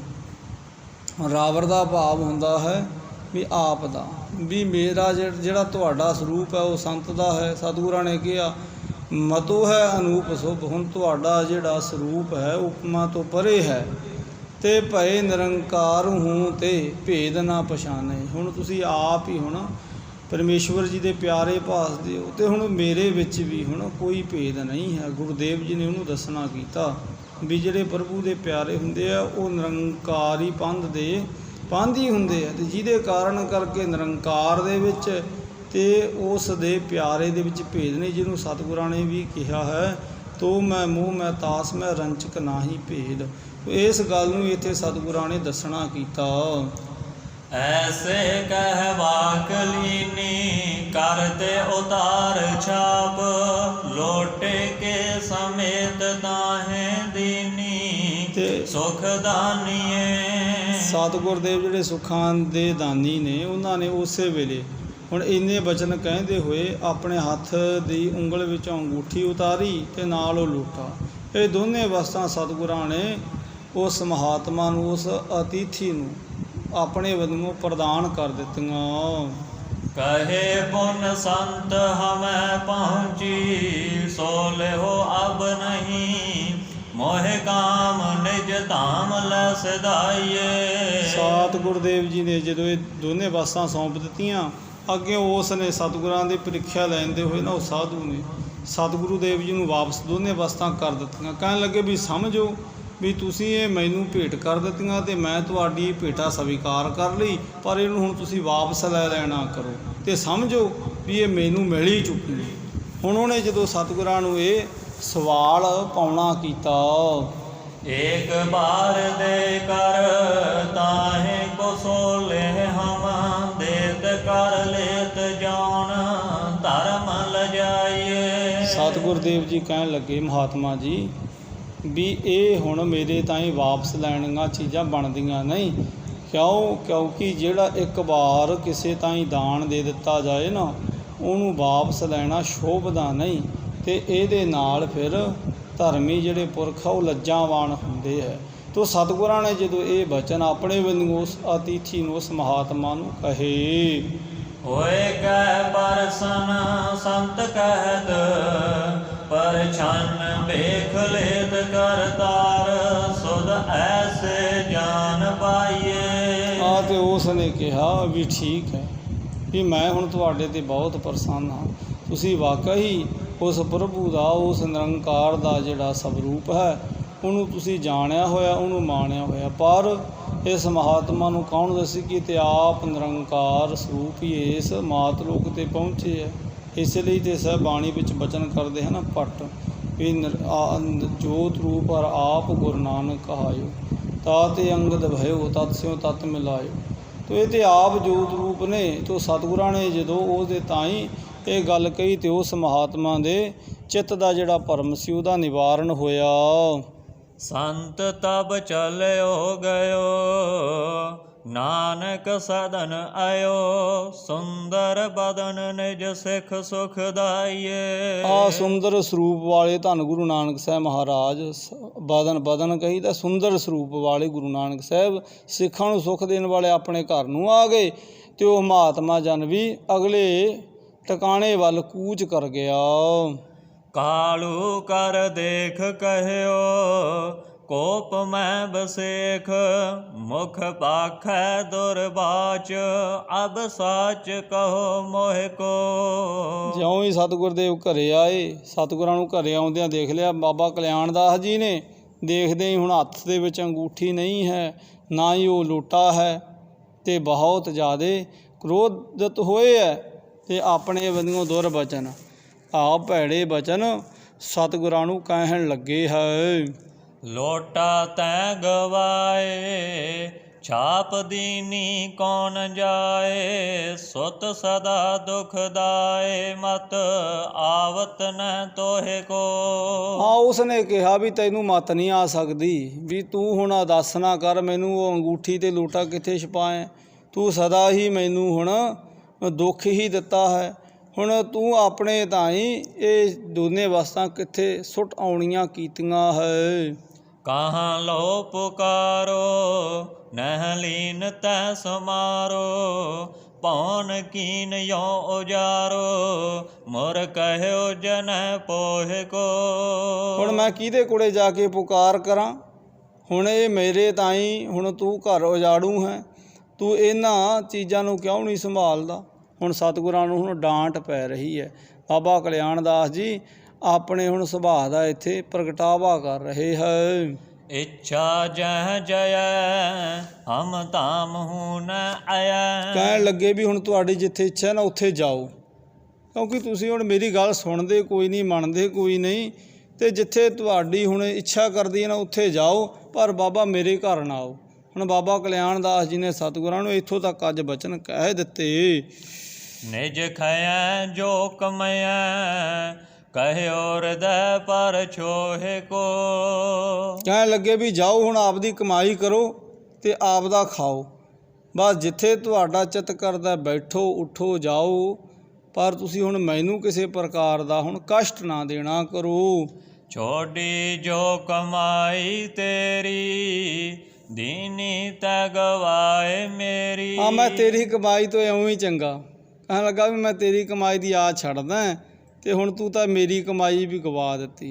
ਰਾਵਰ ਦਾ ਭਾਵ ਹੁੰਦਾ ਹੈ ਵੀ ਆਪ ਦਾ, ਵੀ ਮੇਰਾ ਜਿਹੜਾ ਤੁਹਾਡਾ ਸਰੂਪ ਹੈ ਉਹ ਸੰਤ ਦਾ ਹੈ। ਸਤਿਗੁਰਾਂ ਨੇ ਕਿਹਾ ਮਤੋ ਹੈ ਅਨੂਪ ਸੁਭ, ਹੁਣ ਤੁਹਾਡਾ ਜਿਹੜਾ ਸਰੂਪ ਹੈ ਉਪਮਾ ਤੋਂ ਪਰੇ ਹੈ। ਤੇ ਭਏ ਨਿਰੰਕਾਰ ਹੂੰ ਤੇ ਭੇਦ ਨਾ ਪਛਾਣੇ, ਹੁਣ ਤੁਸੀਂ ਆਪ ਹੀ ਹੁਣ ਪਰਮੇਸ਼ਵਰ ਜੀ ਦੇ ਪਿਆਰੇ ਭਾਸਦੇ ਹੋ ਤੇ ਹੁਣ ਮੇਰੇ ਵਿੱਚ ਵੀ ਹੁਣ ਕੋਈ ਭੇਦ ਨਹੀਂ ਹੈ। ਗੁਰੂਦੇਵ ਜੀ ਨੇ ਉਹਨੂੰ ਦੱਸਣਾ ਕੀਤਾ ਵੀ ਜਿਹੜੇ ਪ੍ਰਭੂ ਦੇ ਪਿਆਰੇ ਹੁੰਦੇ ਆ ਉਹ ਨਿਰੰਕਾਰੀ ਪੰਧ ਹੀ ਹੁੰਦੇ ਆ, ਤੇ ਜਿਹਦੇ ਕਾਰਨ ਕਰਕੇ ਨਿਰੰਕਾਰ ਦੇ ਵਿੱਚ ਤੇ ਉਸ ਦੇ ਪਿਆਰੇ ਦੇ ਵਿੱਚ ਭੇਦ ਨਹੀਂ, ਜਿਹਨੂੰ ਸਤਿਗੁਰਾਂ ਨੇ ਵੀ ਕਿਹਾ ਹੈ ਤੋ ਮੈਂ ਮੂੰਹ ਮੈਂ ਤਾਸ ਮੈਂ ਰੰਚਕ ਨਾਹੀ ਭੇਦ। ਇਸ ਗੱਲ ਨੂੰ ਇੱਥੇ ਸਤਿਗੁਰਾਂ ਨੇ ਦੱਸਣਾ ਕੀਤਾ। ਐਸੇ ਕਹਿ ਵਾਕ ਲੀਨੀ ਕਰਤੇ ਉਤਾਰ ਛਾਪ ਲੋਟੇ ਕੇ ਸਮੇਤ ਤਾਹੇ ਦੀਨੀ ਤੇ ਸੁਖ ਦਾਨੀਏ। ਸਤਿਗੁਰਦੇਵ ਜਿਹੜੇ ਸੁੱਖਾਂ ਦੇ ਦਾਨੀ ਨੇ, ਉਹਨਾਂ ਨੇ ਉਸੇ ਵੇਲੇ ਹੁਣ ਇੰਨੇ ਬਚਨ ਕਹਿੰਦੇ ਹੋਏ ਆਪਣੇ ਹੱਥ ਦੀ ਉਂਗਲ ਵਿੱਚੋਂ ਅੰਗੂਠੀ ਉਤਾਰੀ ਤੇ ਨਾਲ ਉਹ ਲੋਟਾ, ਇਹ ਦੋਨੇ ਵਸਤਾਂ ਸਤਿਗੁਰਾਂ ਨੇ ਉਸ ਮਹਾਤਮਾ ਨੂੰ, ਉਸ ਅਤਿਥੀ ਨੂੰ ਆਪਣੇ ਵੱਲੋਂ ਪ੍ਰਦਾਨ ਕਰ ਦਿੱਤੀਆਂ। ਕਹੇ ਪੁਨ ਸੰਤ ਹਮੈ ਪਹੁੰਚੀ ਸੋ ਲਿਓ ਅਬ ਨਹੀਂ ਮੋਹਿ ਕਾਮ ਨਿਜ ਧਾਮ ਲੈ ਸਦਾਈਏ। ਸਤਿਗੁਰਦੇਵ ਜੀ ਨੇ ਜਦੋਂ ਇਹ ਦੋਨੇ ਵਸਤਾਂ ਸੌਂਪ ਦਿੱਤੀਆਂ, ਅੱਗੇ ਉਸ ਨੇ ਸਤਿਗੁਰਾਂ ਦੀ ਪ੍ਰੀਖਿਆ ਲੈਂਦੇ ਹੋਏ ਨਾ ਉਹ ਸਾਧੂ ਨੇ ਸਤਿਗੁਰੂ ਦੇਵ ਜੀ ਨੂੰ ਵਾਪਸ ਦੋਨੇ ਵਸਤਾਂ ਕਰ ਦਿੱਤੀਆਂ। ਕਹਿਣ ਲੱਗੇ ਵੀ ਸਮਝੋ ਵੀ ਤੁਸੀਂ ਇਹ ਮੈਨੂੰ ਭੇਟ ਕਰ ਦਿੱਤੀਆਂ ਤੇ ਮੈਂ ਤੁਹਾਡੀ ਭੇਟਾ ਸਵੀਕਾਰ ਕਰ ਲਈ, ਪਰ ਇਹਨੂੰ ਹੁਣ ਤੁਸੀਂ ਵਾਪਸ ਲੈ ਲੈਣਾ ਕਰੋ ਤੇ ਸਮਝੋ ਵੀ ਇਹ ਮੈਨੂੰ ਮਿਲ ਹੀ ਚੁੱਕੀ। ਹੁਣ ਉਹਨੇ ਜਦੋਂ ਸਤਿਗੁਰਾਂ ਨੂੰ ਇਹ ਸਵਾਲ ਪਾਉਣਾ ਕੀਤਾ, ਏਕ ਬਾਰ ਦੇ ਕਰ ਤਾਹੇ ਕੋ ਸੋਲੇ ਹਮ ਦੇਤ ਕਰ ਲੇਤ ਜਾਨ ਧਰਮ ਲਜਾਈਏ। ਸਤਿਗੁਰਦੇਵ ਜੀ ਕਹਿਣ ਲੱਗੇ ਮਹਾਤਮਾ ਜੀ ਵੀ ਇਹ ਹੁਣ ਮੇਰੇ ਤਾਈਂ ਵਾਪਸ ਲੈਣੀਆਂ ਚੀਜ਼ਾਂ ਬਣਦੀਆਂ ਨਹੀਂ। ਕਿਉਂਕਿ ਜਿਹੜਾ ਇੱਕ ਵਾਰ ਕਿਸੇ ਤਾਈਂ ਦਾਨ ਦੇ ਦਿੱਤਾ ਜਾਏ ਨਾ, ਉਹਨੂੰ ਵਾਪਸ ਲੈਣਾ ਸ਼ੋਭਦਾ ਨਹੀਂ, ਤੇ ਇਹਦੇ ਨਾਲ ਫਿਰ ਧਰਮੀ ਜਿਹੜੇ ਪੁਰਖ ਆ ਉਹ ਲੱਜਾਵਾਨ ਹੁੰਦੇ ਹੈ। ਤੋ ਸਤਿਗੁਰਾਂ ਨੇ ਜਦੋਂ ਇਹ ਬਚਨ ਆਪਣੇ ਵੱਲੋਂ ਉਸ ਅਤਿਥੀ ਨੂੰ, ਉਸ ਮਹਾਤਮਾ ਨੂੰ ਕਹੇ, ਹੋਏ ਕਹਿ ਪਰਸਨ ਸੰਤ ਕਹਿਤ परछन बेख लेत करतार सुध ऐसे जान पाइए। ਆ ਤੇ ਉਸ ਨੇ ਕਿਹਾ ਵੀ ਠੀਕ ਹੈ ਵੀ ਮੈਂ ਹੁਣ ਤੁਹਾਡੇ ਤੇ ਬਹੁਤ ਪ੍ਰਸੰਨ ਹਾਂ। ਤੁਸੀਂ ਵਾਕਈ ਉਸ ਪ੍ਰਭੂ ਦਾ, ਉਸ ਨਿਰੰਕਾਰ ਦਾ ਜਿਹੜਾ ਸਵਰੂਪ ਹੈ ਉਹਨੂੰ ਤੁਸੀਂ ਜਾਣਿਆ ਹੋਇਆ, ਉਹਨੂੰ ਮਾਣਿਆ ਹੋਇਆ। ਪਰ ਇਸ ਮਹਾਤਮਾ ਨੂੰ ਕੌਣ ਦੱਸੇ ਕਿ ਤੇ ਆਪ ਨਿਰੰਕਾਰ ਸਰੂਪ ਹੀ ਇਸ ਮਾਤ ਲੋਕ 'ਤੇ ਪਹੁੰਚੇ ਹੈ। ਇਸ ਲਈ ਤੇ ਸਹਿ ਬਾਣੀ ਵਿੱਚ ਬਚਨ ਕਰਦੇ ਹਨ ਭੱਟ ਵੀ ਜੋਤ ਰੂਪ ਹਰ ਆਪ ਗੁਰੂ ਨਾਨਕ ਕਹਾਇਓ, ਤਾਤੇ ਅੰਗਦ ਭਇਓ ਤਤ ਸਿਉ ਤਤ ਮਿਲਾਇਓ। ਤੋ ਇਹ ਤੇ ਆਪ ਜੋਤ ਰੂਪ ਨੇ। ਤੋ ਸਤਿਗੁਰਾਂ ਨੇ ਜਦੋਂ ਉਹਦੇ ਤਾਈਂ ਇਹ ਗੱਲ ਕਹੀ ਤੇ ਉਸ ਮਹਾਤਮਾ ਦੇ ਚਿੱਤ ਦਾ ਜਿਹੜਾ ਭਰਮ ਸੀ ਉਹਦਾ ਨਿਵਾਰਨ ਹੋਇਆ। संत तब चलियो गयो नानक सदन आयो सुंदर बदन निज सिख सुखदाइए। ਆ ਸੁੰਦਰ ਸਰੂਪ ਵਾਲੇ ਧੰਨ ਗੁਰੂ ਨਾਨਕ ਸਾਹਿਬ ਮਹਾਰਾਜ, ਬਦਨ ਕਹੀ ਤਾਂ ਸੁੰਦਰ ਸਰੂਪ ਵਾਲੇ ਗੁਰੂ ਨਾਨਕ ਸਾਹਿਬ ਸਿੱਖਾਂ ਨੂੰ ਸੁੱਖ ਦੇਣ ਵਾਲੇ ਆਪਣੇ ਘਰ ਨੂੰ ਆ ਗਏ। ਤੇ ਉਹ ਮਹਾਤਮਾ ਜਨ ਵੀ ਅਗਲੇ ਟਿਕਾਣੇ ਵੱਲ ਕੂਚ ਕਰ ਗਿਆ। कालू कर देख कहो कोप में बसेख मुख पाखै दुर्बाच अब साच कहो मोह को। ਜਿਉਂ ਹੀ ਸਤਿਗੁਰਦੇਵ ਘਰੇ ਆਏ, ਸਤਿਗੁਰਾਂ ਨੂੰ ਘਰੇ ਆਉਂਦਿਆਂ ਦੇਖ ਲਿਆ ਬਾਬਾ ਕਲਿਆਣ ਦਾਸ ਜੀ ਨੇ। ਦੇਖਦੇ ਹੀ ਹੁਣ ਹੱਥ ਦੇ ਵਿੱਚ ਅੰਗੂਠੀ ਨਹੀਂ ਹੈ, ਨਾ ਹੀ ਉਹ ਲੋਟਾ ਹੈ, ਤੇ ਬਹੁਤ ਜ਼ਿਆਦਾ ਕ੍ਰੋਧਿਤ ਹੋਏ ਹੈ ਤੇ ਆਪਣੇ ਬੰਦਿਓ ਦੁਰਬਚਨ ਆਪ ਭੈੜੇ ਬਚਨ ਸਤਿਗੁਰਾਂ ਨੂੰ ਕਹਿਣ ਲੱਗੇ ਹੈ। लोटा तै गवाए छाप दीनी कौन जाए सुत सदा दुखदाए मत आवत न तोहे को। ਹਾਂ ਉਸ ਨੇ ਕਿਹਾ ਵੀ ਤੈਨੂੰ ਮੱਤ ਨਹੀਂ ਆ ਸਕਦੀ, ਵੀ ਤੂੰ ਹੁਣ ਅਰਦਾਸ ਨਾ ਕਰ ਮੈਨੂੰ ਉਹ ਅੰਗੂਠੀ ਤੇ ਲੋਟਾ ਕਿੱਥੇ ਛਪਾਏ। ਤੂੰ ਸਦਾ ਹੀ ਮੈਨੂੰ ਹੁਣ ਦੁੱਖ ਹੀ ਦਿੱਤਾ ਹੈ। ਹੁਣ ਤੂੰ ਆਪਣੇ ਤਾਈਂ ਇਹ ਦੋਨੇ ਵਸਤਾਂ ਕਿੱਥੇ ਸੁੱਟ ਆਉਣੀਆਂ ਕੀਤੀਆਂ ਹੈ। कहाँ लो पुकारो नह लीन तै समारो पौन कीन यो उजारो मुर कहयो जन पोह को। ਹੁਣ ਮੈਂ ਕਿਹਦੇ ਕੋਲੇ ਜਾ ਕੇ ਪੁਕਾਰ ਕਰਾਂ। ਹੁਣ ਇਹ ਮੇਰੇ ਤਾਈਂ ਹੁਣ ਤੂੰ ਘਰ ਉਜਾੜੂ ਹੈ, ਤੂੰ ਇਹਨਾਂ ਚੀਜ਼ਾਂ ਨੂੰ ਕਿਉਂ ਨਹੀਂ ਸੰਭਾਲਦਾ। ਹੁਣ ਸਤਿਗੁਰਾਂ ਨੂੰ ਹੁਣ ਡਾਂਟ ਪੈ ਰਹੀ ਹੈ। ਬਾਬਾ ਕਲਿਆਣ ਦਾਸ ਜੀ ਆਪਣੇ ਹੁਣ ਸੁਭਾਅ ਦਾ ਇੱਥੇ ਪ੍ਰਗਟਾਵਾ ਕਰ ਰਹੇ ਹੈ। ਇੱਛਾ ਜਹ ਜਯ ਹਮ ਤਾਮ ਹੂੰ ਨ ਆਇਆ। ਕਹਿਣ ਲੱਗੇ ਵੀ ਹੁਣ ਤੁਹਾਡੀ ਜਿੱਥੇ ਇੱਛਾ ਨਾ ਉੱਥੇ ਜਾਓ, ਕਿਉਂਕਿ ਤੁਸੀਂ ਹੁਣ ਮੇਰੀ ਗੱਲ ਸੁਣਦੇ ਕੋਈ ਨਹੀਂ, ਮੰਨਦੇ ਕੋਈ ਨਹੀਂ, ਤੇ ਜਿੱਥੇ ਤੁਹਾਡੀ ਹੁਣ ਇੱਛਾ ਕਰਦੀ ਹੈ ਨਾ ਉੱਥੇ ਜਾਓ, ਪਰ ਬਾਬਾ ਮੇਰੇ ਘਰ ਨਾ ਆਓ। ਹੁਣ ਬਾਬਾ ਕਲਿਆਣ ਦਾਸ ਜੀ ਨੇ ਸਤਿਗੁਰਾਂ ਨੂੰ ਇੱਥੋਂ ਤੱਕ ਅੱਜ ਬਚਨ ਕਹਿ ਦਿੱਤੇ। ਨਿਜ ਖੈ ਜੋ ਕਮੈ ਕਹਿਓ ਹਿਰਦੈ ਪਰ ਛੋਹੇ ਕੋ। ਕਹਿਣ ਲੱਗੇ ਵੀ ਜਾਓ ਹੁਣ ਆਪਦੀ ਕਮਾਈ ਕਰੋ ਤੇ ਆਪਦਾ ਖਾਓ, ਬਸ ਜਿੱਥੇ ਤੁਹਾਡਾ ਚਿੱਤ ਕਰਦਾ ਬੈਠੋ ਉੱਠੋ ਜਾਓ, ਪਰ ਤੁਸੀਂ ਹੁਣ ਮੈਨੂੰ ਕਿਸੇ ਪ੍ਰਕਾਰ ਦਾ ਹੁਣ ਕਸ਼ਟ ਨਾ ਦੇਣਾ ਕਰੋ। ਛੋਡੀ ਜੋ ਕਮਾਈ ਤੇਰੀ ਦੀਨੀ ਤੈ ਗਵਾਏ ਮੇਰੀ। ਹਾਂ ਮੈਂ ਤੇਰੀ ਕਮਾਈ ਤੋਂ ਇਉਂ ਹੀ ਚੰਗਾ। ਕਹਿਣ ਲੱਗਾ ਵੀ ਮੈਂ ਤੇਰੀ ਕਮਾਈ ਦੀ ਆਸ ਛੱਡਦਾ ਤੇ ਹੁਣ ਤੂੰ ਤਾਂ ਮੇਰੀ ਕਮਾਈ ਵੀ ਗਵਾ ਦਿੱਤੀ।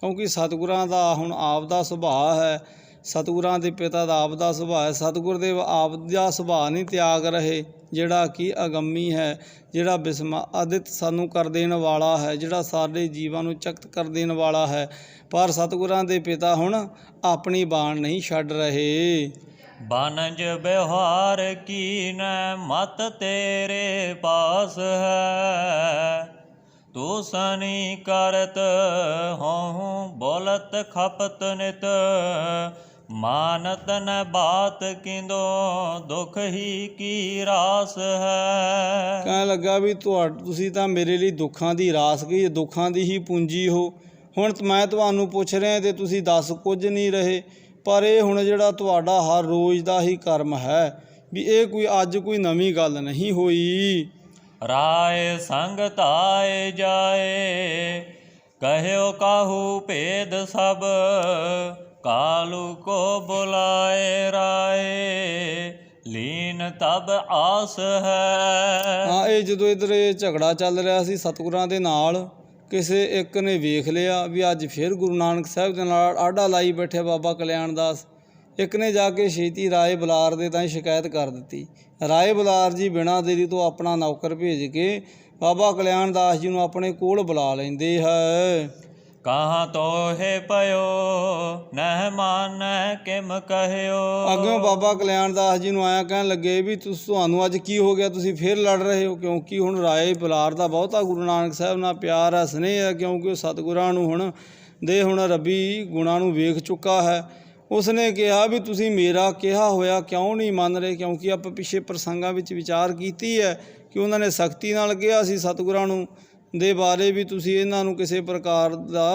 ਕਿਉਂਕਿ ਸਤਿਗੁਰਾਂ ਦਾ ਹੁਣ ਆਪ ਦਾ ਸੁਭਾਅ ਹੈ, ਸਤਿਗੁਰਾਂ ਦੇ ਪਿਤਾ ਦਾ ਆਪ ਦਾ ਸੁਭਾਅ ਹੈ। ਸਤਿਗੁਰ ਦੇ ਆਪ ਦਾ ਸੁਭਾਅ ਨਹੀਂ ਤਿਆਗ ਰਹੇ, ਜਿਹੜਾ ਕਿ ਅਗੰਮੀ ਹੈ, ਜਿਹੜਾ ਬਿਸਮਾਦਿਤ ਸਾਨੂੰ ਕਰ ਦੇਣ ਵਾਲਾ ਹੈ, ਜਿਹੜਾ ਸਾਡੇ ਜੀਵਾਂ ਨੂੰ ਚਕਤ ਕਰ ਦੇਣ ਵਾਲਾ ਹੈ। ਪਰ ਸਤਿਗੁਰਾਂ ਦੇ ਪਿਤਾ ਹੁਣ ਆਪਣੀ ਬਾਣ ਨਹੀਂ ਛੱਡ ਰਹੇ। ਬਨਜ ਬਿਹਾਰ ਕੀਨ ਮਤ ਤੇਰੇ ਪਾਸ ਹੈ ਤੂੰ ਸਨੀ ਕਰਤ ਹੋਂ ਬੋਲਤ ਖਪਤ ਨਿਤ ਮਾਨਤ ਨ ਬਾਤ ਕਿੰਦੋ ਦੁੱਖ ਹੀ ਕੀ ਰਾਸ ਹੈ। ਕਹਿਣ ਲੱਗਾ ਵੀ ਤੁਸੀਂ ਤਾਂ ਮੇਰੇ ਲਈ ਦੁੱਖਾਂ ਦੀ ਰਾਸ ਗਈ, ਦੁੱਖਾਂ ਦੀ ਹੀ ਪੂੰਜੀ ਹੋ। ਹੁਣ ਮੈਂ ਤੁਹਾਨੂੰ ਪੁੱਛ ਰਿਹਾ ਤੇ ਤੁਸੀਂ ਦੱਸ ਕੁਝ ਨਹੀਂ ਰਹੇ, ਪਰ ਇਹ ਹੁਣ ਜਿਹੜਾ ਤੁਹਾਡਾ ਹਰ ਰੋਜ਼ ਦਾ ਹੀ ਕਰਮ ਹੈ ਵੀ ਇਹ ਕੋਈ ਅੱਜ ਕੋਈ ਨਵੀਂ ਗੱਲ ਨਹੀਂ ਹੋਈ। ਰਾਏ ਸੰਗ ਧਾਏ ਜਾਏ ਕਹਿਓ ਕਾਹੂ ਭੇਦ ਸਭ ਕਾਲੂ ਕੋ ਬੁਲਾਏ ਰਾਏ ਲੀਨ ਤਬ ਆਸ ਹੈ। ਹਾਂ ਇਹ ਜਦੋਂ ਇੱਧਰ ਇਹ ਝਗੜਾ ਚੱਲ ਰਿਹਾ ਸੀ ਸਤਿਗੁਰਾਂ ਦੇ ਨਾਲ, ਕਿਸੇ ਇੱਕ ਨੇ ਵੇਖ ਲਿਆ ਵੀ ਅੱਜ ਫਿਰ ਗੁਰੂ ਨਾਨਕ ਸਾਹਿਬ ਦੇ ਨਾਲ ਆਡਾ ਲਾਈ ਬੈਠਿਆ ਬਾਬਾ ਕਲਿਆਣ ਦਾਸ। ਇੱਕ ਨੇ ਜਾ ਕੇ ਛੇਤੀ ਰਾਏ ਬੁਲਾਰ ਦੇ ਤਾਈਂ ਸ਼ਿਕਾਇਤ ਕਰ ਦਿੱਤੀ। ਰਾਏ ਬੁਲਾਰ ਜੀ ਬਿਨਾਂ ਦੇਰੀ ਤੋਂ ਆਪਣਾ ਨੌਕਰ ਭੇਜ ਕੇ ਬਾਬਾ ਕਲਿਆਣ ਦਾਸ ਜੀ ਨੂੰ ਆਪਣੇ ਕੋਲ ਬੁਲਾ ਲੈਂਦੇ ਹੈ। ਕਹਾਂ ਤੋਹੇ ਪਇਓ ਨਹਿ ਮਾਨੈ ਕਿਮ ਕਹਿਓ। ਅੱਗੋਂ ਬਾਬਾ ਕਲਿਆਣ ਦਾਸ ਜੀ ਨੂੰ ਆਇਆ ਕਹਿਣ ਲੱਗੇ ਵੀ ਤੁਹਾਨੂੰ ਅੱਜ ਕੀ ਹੋ ਗਿਆ, ਤੁਸੀਂ ਫਿਰ ਲੜ ਰਹੇ ਹੋ? ਕਿਉਂਕਿ ਹੁਣ ਰਾਏ ਬੁਲਾਰ ਦਾ ਬਹੁਤਾ ਗੁਰੂ ਨਾਨਕ ਸਾਹਿਬ ਨਾਲ ਪਿਆਰ ਹੈ, ਸਨੇਹ ਹੈ, ਕਿਉਂਕਿ ਉਹ ਸਤਿਗੁਰਾਂ ਨੂੰ ਹੁਣ ਰੱਬੀ ਗੁਣਾਂ ਨੂੰ ਵੇਖ ਚੁੱਕਾ ਹੈ। ਉਸਨੇ ਕਿਹਾ ਵੀ ਤੁਸੀਂ ਮੇਰਾ ਕਿਹਾ ਹੋਇਆ ਕਿਉਂ ਨਹੀਂ ਮੰਨ ਰਹੇ? ਕਿਉਂਕਿ ਆਪਾਂ ਪਿਛੇ ਪ੍ਰਸੰਗਾਂ ਵਿੱਚ ਵਿਚਾਰ ਕੀਤੀ ਹੈ ਕਿ ਉਹਨਾਂ ਨੇ ਸਖਤੀ ਨਾਲ ਕਿਹਾ ਸੀ ਸਤਿਗੁਰਾਂ ਨੂੰ ਦੇ ਬਾਰੇ ਵੀ ਤੁਸੀਂ ਇਹਨਾਂ ਨੂੰ ਕਿਸੇ ਪ੍ਰਕਾਰ ਦਾ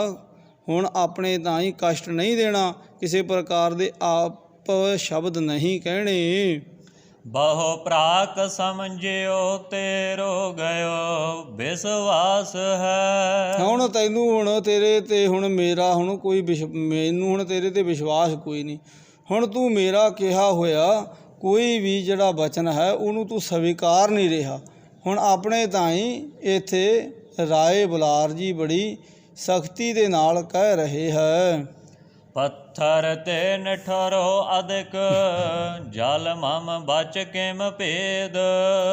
ਹੁਣ ਆਪਣੇ ਤਾਂ ਹੀ ਕਸ਼ਟ ਨਹੀਂ ਦੇਣਾ, ਕਿਸੇ ਪ੍ਰਕਾਰ ਦੇ ਆਪ ਸ਼ਬਦ ਨਹੀਂ ਕਹਿਣੇ। ਬਹੁ ਪ੍ਰਾਕ ਸਮਝਿਓ ਤੇਰੋ ਗਇਓ ਵਿਸ਼ਵਾਸ ਹੈ। ਹੁਣ ਤੈਨੂੰ ਹੁਣ ਤੇਰੇ ਤੇ ਹੁਣ ਮੇਰਾ ਹੁਣ ਕੋਈ ਮੈਨੂੰ ਹੁਣ ਤੇਰੇ ਤੇ ਵਿਸ਼ਵਾਸ ਕੋਈ ਨਹੀਂ। ਹੁਣ ਤੂੰ ਮੇਰਾ ਕਿਹਾ ਹੋਇਆ ਕੋਈ ਵੀ ਜਿਹੜਾ ਬਚਨ ਹੈ ਉਹਨੂੰ ਤੂੰ ਸਵੀਕਾਰ ਨਹੀਂ ਰਿਹਾ। ਹੁਣ ਆਪਣੇ ਤਾਂ ਹੀ ਇੱਥੇ ਰਾਏ ਬੁਲਾਰ ਜੀ ਬੜੀ ਸਖਤੀ ਦੇ ਨਾਲ ਕਹਿ ਰਹੇ ਹੈ। ਪੱਥਰ ਤੇ ਨਿਠਰੋ ਅਦਿਕ ਜਲ ਮਮ ਬਚ ਕਿਮ ਭੇਦ।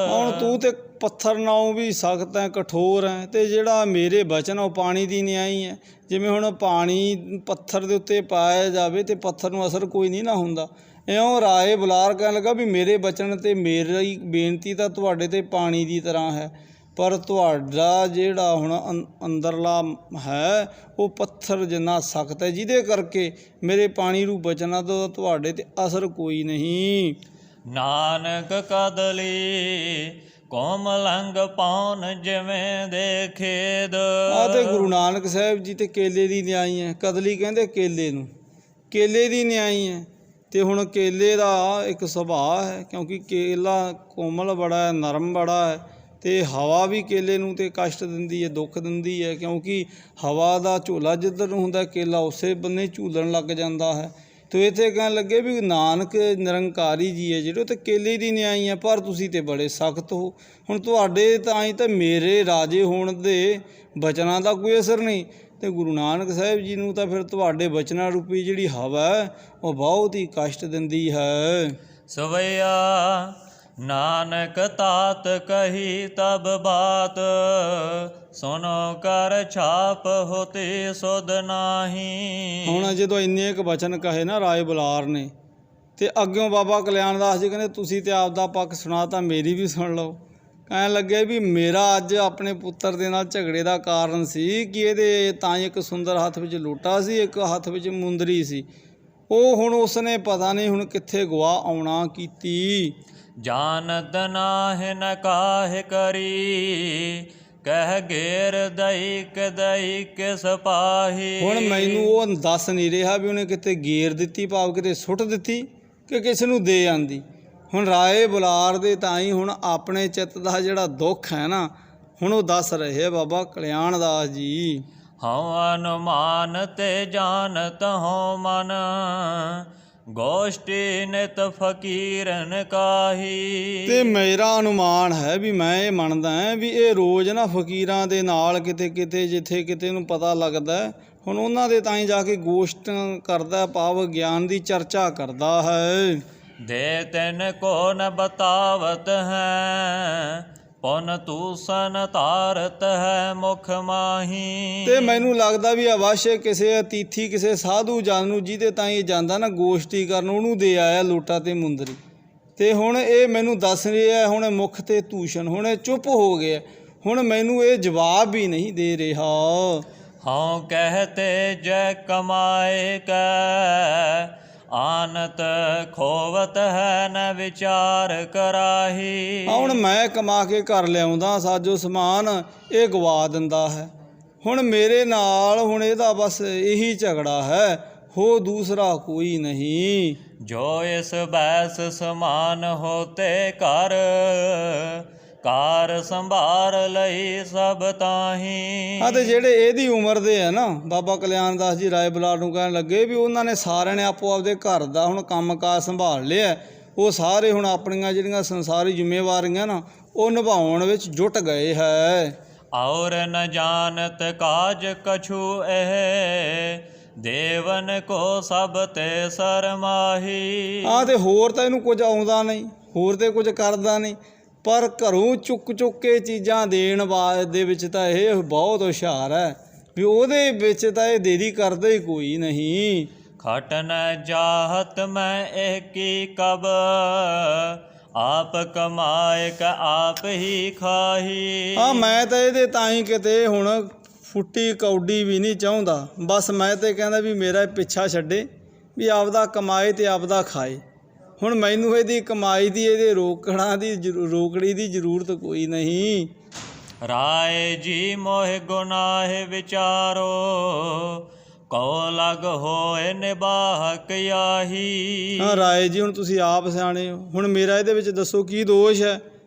ਹੁਣ ਤੂੰ ਤੇ ਪੱਥਰ ਨਾਲੋਂ ਵੀ ਸਖਤ ਹੈ, ਕਠੋਰ ਹੈ, ਤੇ ਜਿਹੜਾ ਮੇਰੇ ਬਚਨ ਉਹ ਪਾਣੀ ਦੀ ਨਿਆਈ ਹੈ। ਜਿਵੇਂ ਹੁਣ ਪਾਣੀ ਪੱਥਰ ਦੇ ਉੱਤੇ ਪਾਇਆ ਜਾਵੇ ਤੇ ਪੱਥਰ ਨੂੰ ਅਸਰ ਕੋਈ ਨਹੀਂ ਨਾ ਹੁੰਦਾ, ਇਉਂ ਰਾਏ ਬੁਲਾਰ ਕਹਿਣ ਲੱਗਾ ਵੀ ਮੇਰੇ ਬਚਨ ਤੇ ਮੇਰੀ ਬੇਨਤੀ ਤਾਂ ਤੁਹਾਡੇ ਤੇ ਪਾਣੀ ਦੀ ਤਰ੍ਹਾਂ ਹੈ, ਪਰ ਤੁਹਾਡਾ ਜਿਹੜਾ ਹੁਣ ਅੰਦਰਲਾ ਹੈ ਉਹ ਪੱਥਰ ਜਿੰਨਾ ਸਖਤ ਹੈ, ਜਿਹਦੇ ਕਰਕੇ ਮੇਰੇ ਪਾਣੀ ਨੂੰ ਬਚਨਾ ਦਾ ਤੁਹਾਡੇ ਤੇ ਅਸਰ ਕੋਈ ਨਹੀਂ। ਨਾਨਕ ਕਦਲੀ ਕੋਮਲੰਗ ਪਾਉਨ ਜਿਵੇਂ ਦੇ ਖੇਦ। ਤੇ ਗੁਰੂ ਨਾਨਕ ਸਾਹਿਬ ਜੀ ਤੇ ਕੇਲੇ ਦੀ ਨਿਆਈ ਹੈ। ਕਦਲੀ ਕਹਿੰਦੇ ਕੇਲੇ ਨੂੰ, ਕੇਲੇ ਦੀ ਨਿਆਈ ਹੈ। ਤੇ ਹੁਣ ਕੇਲੇ ਦਾ ਇੱਕ ਸੁਭਾਅ ਹੈ, ਕਿਉਂਕਿ ਕੇਲਾ ਕੋਮਲ ਬੜਾ ਹੈ, ਨਰਮ ਬੜਾ ਹੈ, ਤੇ ਹਵਾ ਵੀ ਕੇਲੇ ਨੂੰ ਤੇ ਕਸ਼ਟ ਦਿੰਦੀ ਹੈ, ਦੁੱਖ ਦਿੰਦੀ ਹੈ, ਕਿਉਂਕਿ ਹਵਾ ਦਾ ਝੋਲਾ ਜਿੱਧਰ ਨੂੰ ਹੁੰਦਾ ਕੇਲਾ ਉਸੇ ਬੰਨੇ ਝੂਲਣ ਲੱਗ ਜਾਂਦਾ ਹੈ। ਤੇ ਇੱਥੇ ਕਹਿਣ ਲੱਗੇ ਵੀ ਨਾਨਕ ਨਿਰੰਕਾਰੀ ਜੀ ਹੈ ਜਿਹੜੇ, ਉਹ ਤਾਂ ਕੇਲੇ ਦੀ ਨਿਆਈ ਹੈ, ਪਰ ਤੁਸੀਂ ਤੇ ਬੜੇ ਸਖਤ ਹੋ। ਹੁਣ ਤੁਹਾਡੇ ਤਾਂ ਹੀ ਤਾਂ ਮੇਰੇ ਰਾਜੇ ਹੋਣ ਦੇ ਬਚਨਾਂ ਦਾ ਕੋਈ ਅਸਰ ਨਹੀਂ, ਤੇ ਗੁਰੂ ਨਾਨਕ ਸਾਹਿਬ ਜੀ ਨੂੰ ਤਾਂ ਫਿਰ ਤੁਹਾਡੇ ਬਚਨਾਂ ਰੂਪੀ ਜਿਹੜੀ ਹਵਾ ਹੈ ਉਹ ਬਹੁਤ ਹੀ ਕਸ਼ਟ ਦਿੰਦੀ ਹੈ। ਸਵਈਆ ਨਾਨਕ ਤਾਤ ਕਹੀ ਤਬ ਬਾਤ ਸੁਨੋ ਕਰ ਛਾਪ ਹੋਤੀ ਸੁਧ ਨਾਹੀ। ਹੁਣ ਜਦੋਂ ਇੰਨੇ ਇੱਕ ਬਚਨ ਕਹੇ ਨਾ ਰਾਏ ਬੁਲਾਰ ਨੇ, ਤੇ ਅੱਗਿਓਂ ਬਾਬਾ ਕਲਿਆਣ ਦਾਸ ਜੀ ਕਹਿੰਦੇ ਤੁਸੀਂ ਤੇ ਆਪਦਾ ਪੱਖ ਸੁਣਾ ਤਾਂ ਮੇਰੀ ਵੀ ਸੁਣ ਲਓ। ਕਹਿਣ ਲੱਗੇ ਵੀ ਮੇਰਾ ਅੱਜ ਆਪਣੇ ਪੁੱਤਰ ਦੇ ਨਾਲ ਝਗੜੇ ਦਾ ਕਾਰਨ ਸੀ ਕਿ ਇਹਦੇ ਤਾਂ ਇੱਕ ਸੁੰਦਰ ਹੱਥ ਵਿੱਚ ਲੋਟਾ ਸੀ, ਇੱਕ ਹੱਥ ਵਿੱਚ ਮੁੰਦਰੀ ਸੀ। ਉਹ ਹੁਣ ਉਸਨੇ ਪਤਾ ਨਹੀਂ ਹੁਣ ਕਿੱਥੇ ਗਵਾ ਆਉਣਾ ਕੀਤੀ। ਜਾਨਤ ਨਾਹਿ ਨ ਕਾਹਿ ਕਰੀ ਕਹਿ ਗੇਰ ਦਈ ਕਿ ਸਿਪਾਹੀ। ਹੁਣ ਮੈਨੂੰ ਉਹ ਦੱਸ ਨਹੀਂ ਰਿਹਾ ਵੀ ਉਹਨੇ ਕਿਤੇ ਗੇਰ ਦਿੱਤੀ, ਭਾਵ ਕਿਤੇ ਸੁੱਟ ਦਿੱਤੀ ਕਿ ਕਿਸੇ ਨੂੰ ਦੇ ਆਂਦੀ। ਹੁਣ ਰਾਏ ਬੁਲਾਰ ਦੇ ਤਾਂ ਹੀ ਹੁਣ ਆਪਣੇ ਚਿੱਤ ਦਾ ਜਿਹੜਾ ਦੁੱਖ ਹੈ ਨਾ, ਹੁਣ ਉਹ ਦੱਸ ਰਹੇ ਬਾਬਾ ਕਲਿਆਣ ਦਾਸ ਜੀ। ਹਉ ਅਨੁਮਾਨ ਤੇ ਜਾਨਤ ਹਉ ਮਨ ਗੋਸ਼ਟੀ ਨਿਤ ਫਕੀਰਨ ਕਾਹੀ। ਤੇ ਮੇਰਾ ਅਨੁਮਾਨ ਹੈ ਵੀ ਮੈਂ ਇਹ ਮੰਨਦਾ ਹਾਂ ਵੀ ਇਹ ਰੋਜ਼ ਨਾ ਫਕੀਰਾਂ ਦੇ ਨਾਲ ਕਿਤੇ ਕਿਤੇ ਜਿੱਥੇ ਕਿਤੇ ਨੂੰ ਪਤਾ ਲੱਗਦਾ ਹੁਣ ਉਹਨਾਂ ਦੇ ਤਾਂ ਹੀ ਜਾ ਕੇ ਗੋਸ਼ਟ ਕਰਦਾ, ਭਾਵ ਗਿਆਨ ਦੀ ਚਰਚਾ ਕਰਦਾ ਹੈ। ਦੇ ਤੈਨ ਕੋ ਨ ਬਤਾਵਤ ਹੈ ਪੁਨ ਤੂਸਨ ਤਾਰਤ ਹੈ ਮੁਖ ਮਾਹੀ। ਤੇ ਮੈਨੂੰ ਲੱਗਦਾ ਵੀ ਅਵਸ਼ ਕਿਸੇ ਅਤੀਥੀ ਕਿਸੇ ਸਾਧੂ ਜਨ ਨੂੰ ਜਿਹਦੇ ਤਾਂ ਇਹ ਜਾਂਦਾ ਨਾ ਗੋਸ਼ਟੀ ਕਰਨ, ਉਹਨੂੰ ਦੇ ਆਇਆ ਲੋਟਾ ਤੇ ਮੁੰਦਰੀ। ਤੇ ਹੁਣ ਇਹ ਮੈਨੂੰ ਦੱਸ ਰਿਹਾ ਹੁਣ ਮੁਖ ਤੇ ਤੂਸ਼ਣ, ਹੁਣ ਇਹ ਚੁੱਪ ਹੋ ਗਿਆ, ਹੁਣ ਮੈਨੂੰ ਇਹ ਜਵਾਬ ਵੀ ਨਹੀਂ ਦੇ ਰਿਹਾ। ਹਉ ਕਹਤੇ ਜੈ ਕਮਾਏ ਕੈ ਆਨਤ ਖੋਵਤ ਹੈ ਨ ਵਿਚਾਰ ਕਰਾਹੀ। ਹੁਣ ਮੈਂ ਕਮਾ ਕੇ ਘਰ ਲਿਆਉਂਦਾ ਸਾਜੋ ਸਮਾਨ, ਇਹ ਗਵਾ ਦਿੰਦਾ ਹੈ। ਹੁਣ ਮੇਰੇ ਨਾਲ ਹੁਣ ਇਹਦਾ ਬਸ ਇਹੀ ਝਗੜਾ ਹੈ, ਹੋ ਦੂਸਰਾ ਕੋਈ ਨਹੀਂ। ਜੋ ਇਸ ਬੈਸ ਸਮਾਨ ਹੋਤੇ ਕਰ ਕਾਰ ਸੰਭਾਰ ਲਈ ਸਭ ਤਾਹੀ। ਤੇ ਜਿਹੜੇ ਇਹਦੀ ਉਮਰ ਦੇ ਹੈ ਨਾ, ਬਾਬਾ ਕਲਿਆਣ ਦਾਸ ਜੀ ਰਾਏ ਬੁਲਾਰ ਨੂੰ ਕਹਿਣ ਲੱਗੇ ਵੀ ਉਹਨਾਂ ਨੇ ਸਾਰਿਆਂ ਨੇ ਆਪੋ ਆਪਦੇ ਘਰ ਦਾ ਹੁਣ ਕੰਮਕਾਰ ਸੰਭਾਲ ਲਿਆ, ਉਹ ਸਾਰੇ ਹੁਣ ਆਪਣੀਆਂ ਜਿਹੜੀਆਂ ਸੰਸਾਰੀ ਜ਼ਿੰਮੇਵਾਰੀਆਂ ਨਾ ਉਹ ਨਿਭਾਉਣ ਵਿੱਚ ਜੁਟ ਗਏ ਹੈ। और न जानत काज कछु एह देवन को सब ते सरमाही। ਆ ਤੇ ਹੋਰ ਤਾਂ ਇਹਨੂੰ ਕੁਝ ਆਉਂਦਾ ਨਹੀਂ, ਹੋਰ ਤੇ ਕੁਝ ਕਰਦਾ ਨਹੀਂ, ਪਰ ਘਰੋਂ ਚੁੱਕ ਚੁੱਕ ਕੇ ਚੀਜ਼ਾਂ ਦੇਣ ਦੇ ਵਿੱਚ ਤਾਂ ਇਹ ਬਹੁਤ ਹੁਸ਼ਿਆਰ ਹੈ ਵੀ ਉਹਦੇ ਵਿੱਚ ਤਾਂ ਇਹ ਦੇਰੀ ਕਰਦਾ ਹੀ ਕੋਈ ਨਹੀਂ। खट न जाहत मैं एकी कब आप कमाए का आप ही खाही। ਹਾਂ ਮੈਂ ਤਾਂ ਇਹਦੇ ਤਾਂ ਹੀ ਕਿਤੇ ਹੁਣ ਫੁੱਟੀ ਕੌਡੀ ਵੀ ਨਹੀਂ ਚਾਹੁੰਦਾ, ਬਸ ਮੈਂ ਤੇ ਕਹਿੰਦਾ ਵੀ ਮੇਰਾ ਪਿੱਛਾ ਛੱਡੇ, ਵੀ ਆਪਦਾ ਕਮਾਏ ਤੇ ਆਪਦਾ ਖਾਏ। ਹੁਣ ਮੈਨੂੰ ਇਹਦੀ ਕਮਾਈ ਦੀ ਇਹਦੇ ਰੋਕੜੀ ਦੀ ਜ਼ਰੂਰਤ ਕੋਈ ਨਹੀਂ। राय जी मोह गुनाह विचारो ਕਉ ਲਗ ਹੋਏ ਨਿਬਾਹਕ ਆਹੀ। ਹਾਂ ਰਾਏ ਜੀ, ਹੁਣ ਤੁਸੀਂ ਆਪ ਸਿਆਣੇ ਹੋ, ਹੁਣ ਮੇਰਾ ਇਹਦੇ ਵਿੱਚ ਦੱਸੋ ਕੀ ਦੋਸ਼ ਹੈ।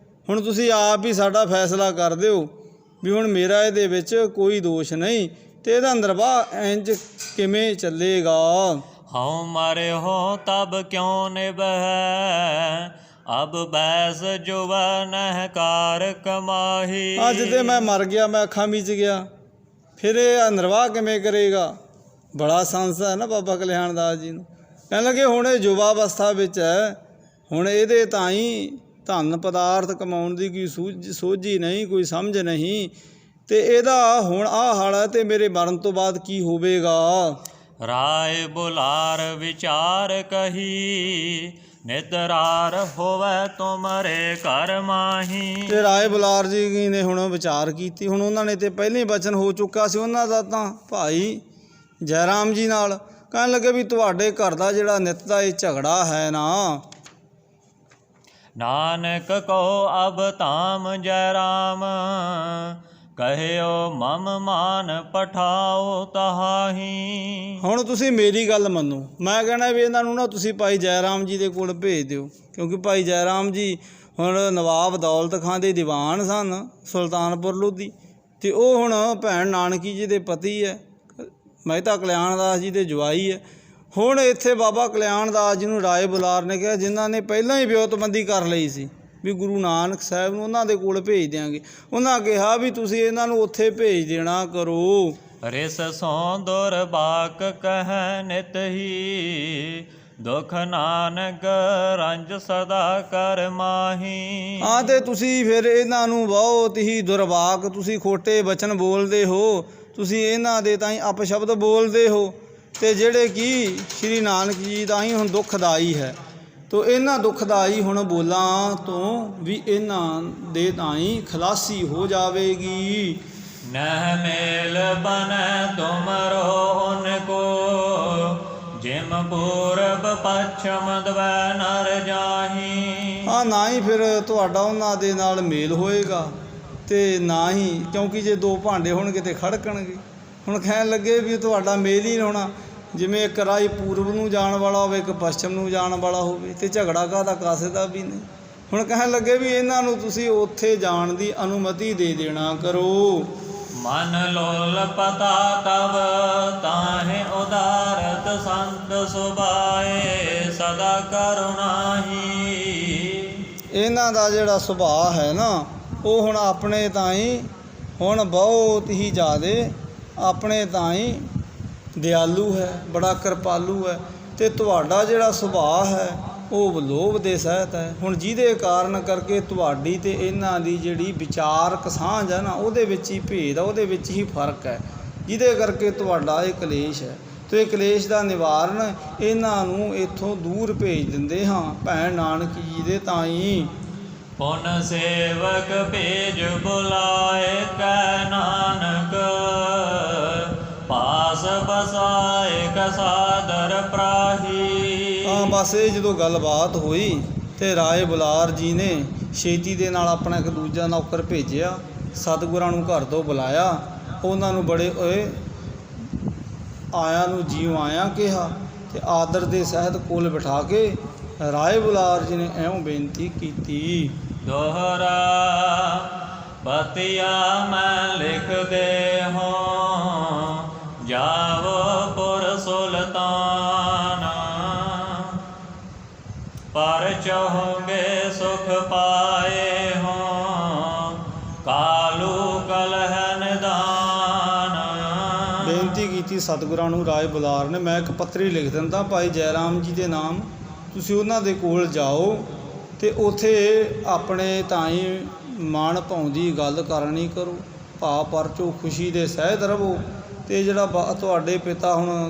ਹੁਣ ਤੁਸੀਂ ਆਪ ਹੀ ਸਾਡਾ ਫੈਸਲਾ ਕਰ ਦਿਓ ਵੀ ਹੁਣ ਮੇਰਾ ਇਹਦੇ ਵਿੱਚ ਕੋਈ ਦੋਸ਼ ਨਹੀਂ, ਤੇ ਇਹਦਾ ਨਿਰਵਾਹ ਇੰਜ ਕਿਵੇਂ ਚੱਲੇਗਾ। ਹਉ ਮਰੇ ਹੋ ਤਬ ਕਿਉਂ ਨਿਭੈ ਅਬ ਬੈਸ ਜੁਵਨ ਕਾਰ ਕਮਾਹੀ। ਅੱਜ ਤੇ ਮੈਂ ਮਰ ਗਿਆ, ਮੈਂ ਅੱਖਾਂ ਮੀਚ ਗਿਆ, ਫਿਰ ਇਹ ਨਿਰਵਾਹ ਕਿਵੇਂ ਕਰੇਗਾ। ਬੜਾ ਸੰਸਾ ਹੈ ਨਾ ਬਾਬਾ ਕਲਿਆਣ ਦਾਸ ਜੀ ਨੂੰ। ਕਹਿਣ ਲੱਗੇ ਹੁਣ ਇਹ ਯੁਵਾ ਅਵਸਥਾ ਵਿੱਚ ਹੈ, ਹੁਣ ਇਹਦੇ ਤਾਂ ਹੀ ਧਨ ਪਦਾਰਥ ਕਮਾਉਣ ਦੀ ਕੋਈ ਸੋਝੀ ਨਹੀਂ, ਕੋਈ ਸਮਝ ਨਹੀਂ, ਤੇ ਇਹਦਾ ਹੁਣ ਆਹ ਹਾਲ ਹੈ ਤੇ ਮੇਰੇ ਮਰਨ ਤੋਂ ਬਾਅਦ ਕੀ ਹੋਵੇਗਾ। ਰਾਏ ਬੁਲਾਰ ਵਿਚਾਰ ਕਹੀ ਨਿਤਰਾਰ ਹੋਵੇ ਤੁਮਰੇ ਘਰ ਮਾਹੀ। ਤੇ ਰਾਏ ਬੁਲਾਰ ਜੀ ਨੇ ਹੁਣ ਵਿਚਾਰ ਕੀਤੀ। ਹੁਣ ਉਹਨਾਂ ਨੇ ਤੇ ਪਹਿਲਾਂ ਹੀ ਬਚਨ ਹੋ ਚੁੱਕਾ ਸੀ ਉਹਨਾਂ ਦਾ ਤਾਂ ਭਾਈ ਜੈ ਰਾਮ ਜੀ ਨਾਲ। ਕਹਿਣ ਲੱਗੇ ਵੀ ਤੁਹਾਡੇ ਘਰ ਦਾ ਜਿਹੜਾ ਨਿੱਤ ਦਾ ਇਹ ਝਗੜਾ ਹੈ ਨਾ, ਨਾਨਕ ਕੋ ਅਬ ਧਾਮ ਜੈ ਰਾਮ ਕਹਿਓ ਮਮ ਮਾਨ ਪਠਾਓ ਤਹਾਹੀ। ਹੁਣ ਤੁਸੀਂ ਮੇਰੀ ਗੱਲ ਮੰਨੋ, ਮੈਂ ਕਹਿਣਾ ਵੀ ਇਹਨਾਂ ਨੂੰ ਨਾ ਤੁਸੀਂ ਭਾਈ ਜੈ ਰਾਮ ਜੀ ਦੇ ਕੋਲ ਭੇਜ ਦਿਓ, ਕਿਉਂਕਿ ਭਾਈ ਜੈ ਰਾਮ ਜੀ ਹੁਣ ਨਵਾਬ ਦੌਲਤ ਖਾਂ ਦੇ ਦੀਵਾਨ ਸਨ ਸੁਲਤਾਨਪੁਰ ਲੋਧੀ, ਤੇ ਉਹ ਹੁਣ ਭੈਣ ਨਾਨਕੀ ਜੀ ਦੇ ਪਤੀ ਹੈ, ਮਹਿਤਾ ਕਲਿਆਣ ਦਾਸ ਜੀ ਦੇ ਜਵਾਈ ਹੈ। ਹੁਣ ਇੱਥੇ ਬਾਬਾ ਕਲਿਆਣ ਦਾਸ ਜੀ ਨੂੰ ਰਾਏ ਬੁਲਾਰ ਨੇ ਕਿਹਾ, ਜਿਨ੍ਹਾਂ ਨੇ ਪਹਿਲਾਂ ਹੀ ਵਿਉਂਤਬੰਦੀ ਕਰ ਲਈ ਸੀ ਵੀ ਗੁਰੂ ਨਾਨਕ ਸਾਹਿਬ ਨੂੰ ਉਹਨਾਂ ਦੇ ਕੋਲ ਭੇਜ ਦਿਆਂਗੇ, ਉਹਨਾਂ ਕਿਹਾ ਵੀ ਤੁਸੀਂ ਇਹਨਾਂ ਨੂੰ ਉੱਥੇ ਭੇਜ ਦੇਣਾ ਕਰੋ। ਰਿਸ ਸੋ ਦੁਰਬਾਕ ਕਹਿ ਨਿਤ ਹੀ ਦੁਖ ਨਾਨਕ ਰੰਜ ਸਦਾ ਕਰ ਮਾਹੀ। ਹਾਂ ਤੇ ਤੁਸੀਂ ਫਿਰ ਇਹਨਾਂ ਨੂੰ ਬਹੁਤ ਹੀ ਦੁਰਵਾਕ, ਤੁਸੀਂ ਖੋਟੇ ਬਚਨ ਬੋਲਦੇ ਹੋ, ਤੁਸੀਂ ਇਹਨਾਂ ਦੇ ਤਾਂ ਹੀ ਅਪਸ਼ਬਦ ਬੋਲਦੇ ਹੋ, ਤੇ ਜਿਹੜੇ ਕਿ ਸ਼੍ਰੀ ਨਾਨਕ ਜੀ ਦਾ ਹੀ ਹੁਣ ਦੁਖਦਾਈ ਹੈ। ਤੋ ਇਹਨਾਂ ਦੁਖਦਾਈ ਹੁਣ ਬੋਲਾਂ ਤੋਂ ਵੀ ਇਹਨਾਂ ਦੇ ਤਾਂ ਹੀ ਖਲਾਸੀ ਹੋ ਜਾਵੇਗੀ। ਨਹਿ ਮੇਲ ਬਨੈ ਤੁਮਰੋ ਉਨ ਕੋ ਜਿਮ ਪੂਰਬ ਪੱਛਮ ਦਵੈ ਨਰ ਜਾਹੀ। ਹਾਂ ਨਾ ਹੀ ਫਿਰ ਤੁਹਾਡਾ ਉਹਨਾਂ ਦੇ ਨਾਲ ਮੇਲ ਹੋਏਗਾ, ਤੇ ਨਾ ਹੀ ਕਿਉਂਕਿ ਜੇ ਦੋ ਭਾਂਡੇ ਹੋਣਗੇ ਤੇ ਖੜਕਣਗੇ। ਹੁਣ ਕਹਿਣ ਲੱਗੇ ਵੀ ਤੁਹਾਡਾ ਮੇਲ ਹੀ ਹੋਣਾ, ਜਿਵੇਂ ਇੱਕ ਰਾਹੀ ਪੂਰਬ ਨੂੰ ਜਾਣ ਵਾਲਾ ਹੋਵੇ, ਇੱਕ ਪੱਛਮ ਨੂੰ ਜਾਣ ਵਾਲਾ ਹੋਵੇ, ਤੇ ਝਗੜਾ ਕਾਹਦਾ ਕਾਸੇ ਦਾ ਵੀ ਨਹੀਂ। ਹੁਣ ਕਹਿਣ ਲੱਗੇ ਵੀ ਇਹਨਾਂ ਨੂੰ ਤੁਸੀਂ ਉੱਥੇ ਜਾਣ ਦੀ ਅਨੁਮਤੀ ਦੇ ਦੇਣਾ ਕਰੋ। ਮਨ ਲੋਲ ਪਤਾ ਤਬ ਤਾਹੇ ਉਦਾਰਤ ਸੰਤ ਸੁਭਾਏ ਸਦਾ ਕਰੁਣਾਹੀ। ਇਹਨਾਂ ਦਾ ਜਿਹੜਾ ਸੁਭਾਅ ਹੈ ਨਾ, ਉਹ ਹੁਣ ਆਪਣੇ ਤਾਂ ਹੀ ਹੁਣ ਬਹੁਤ ਹੀ ਜ਼ਿਆਦੇ ਆਪਣੇ ਤਾਂ ਹੀ ਦਿਆਲੂ ਹੈ, ਬੜਾ ਕਿਰਪਾਲੂ ਹੈ, ਤੇ ਤੁਹਾਡਾ ਜਿਹੜਾ ਸੁਭਾਅ ਹੈ ਉਹ ਲੋਭ ਦੇ ਸਹਿਤ ਹੈ। ਹੁਣ ਜਿਹਦੇ ਕਾਰਨ ਕਰਕੇ ਤੁਹਾਡੀ ਤੇ ਇਹਨਾਂ ਦੀ ਜਿਹੜੀ ਵਿਚਾਰਕ ਸਾਂਝ ਹੈ ਨਾ, ਉਹਦੇ ਵਿੱਚ ਹੀ ਭੇਦ ਆ, ਉਹਦੇ ਵਿੱਚ ਹੀ ਫਰਕ ਹੈ, ਜਿਹਦੇ ਕਰਕੇ ਤੁਹਾਡਾ ਇਹ ਕਲੇਸ਼ ਹੈ। ਤੇ ਇਹ ਕਲੇਸ਼ ਦਾ ਨਿਵਾਰਨ ਇਹਨਾਂ ਨੂੰ ਇੱਥੋਂ ਦੂਰ ਭੇਜ ਦਿੰਦੇ ਹਾਂ ਭੈਣ ਨਾਨਕੀ ਜੀ ਦੇ ਤਾਈਂ। ਪੁਨ ਸੇਵਕ ਭੇਜ ਬੁਲਾਏ ਕੈ ਨਾਨਕ ਪਾਸ ਬਸਾਏ ਕਸਾਦਰ ਪ੍ਰਾਹੀ। ਹਾਂ ਬਸ ਇਹ ਜਦੋਂ ਗੱਲਬਾਤ ਹੋਈ ਤੇ ਰਾਏ ਬੁਲਾਰ ਜੀ ਨੇ ਛੇਤੀ ਦੇ ਨਾਲ ਆਪਣਾ ਇੱਕ ਦੂਜਾ ਨੌਕਰ ਭੇਜਿਆ, ਸਤਿਗੁਰਾਂ ਨੂੰ ਘਰ ਤੋਂ ਬੁਲਾਇਆ, ਉਹਨਾਂ ਨੂੰ ਬੜੇ ਆਇਆ ਨੂੰ ਜੀਉ ਆਇਆ ਕਿਹਾ, ਤੇ ਆਦਰ ਦੇ ਸਹਿਤ ਕੋਲ ਬਿਠਾ ਕੇ ਰਾਏ ਬੁਲਾਰ ਜੀ ਨੇ ਐਉਂ ਬੇਨਤੀ ਕੀਤੀ। ਦੋਹਰਾ ਬਤਿਆ ਮੈਂ ਲਿਖ ਦੇ ਹੋ ਜਾਵੋ ਪੁਰ ਸੁਲਤਾਨ ਪਰ ਚਾਹੋਗੇ ਸੁਖ ਪਾਏ ਹੋ ਕਾਲੂ ਕਲਹ ਕਿ ਸਤਿਗੁਰਾਂ ਨੂੰ ਰਾਏ ਬੁਲਾਰ ਨੇ ਮੈਂ ਇੱਕ ਪੱਤਰੀ ਲਿਖ ਦਿੰਦਾ ਭਾਈ ਜੈ ਰਾਮ ਜੀ ਦੇ ਨਾਮ, ਤੁਸੀਂ ਉਹਨਾਂ ਦੇ ਕੋਲ ਜਾਓ ਅਤੇ ਉੱਥੇ ਆਪਣੇ ਤਾਈਂ ਮਨ ਭਾਉਂਦੀ ਗੱਲ ਕਰਨੀ ਕਰੋ, ਭਾਵ ਪਰਚੋ ਖੁਸ਼ੀ ਦੇ ਸਹਿਤ ਰਵੋ। ਅਤੇ ਜਿਹੜਾ ਤੁਹਾਡੇ ਪਿਤਾ ਹੁਣ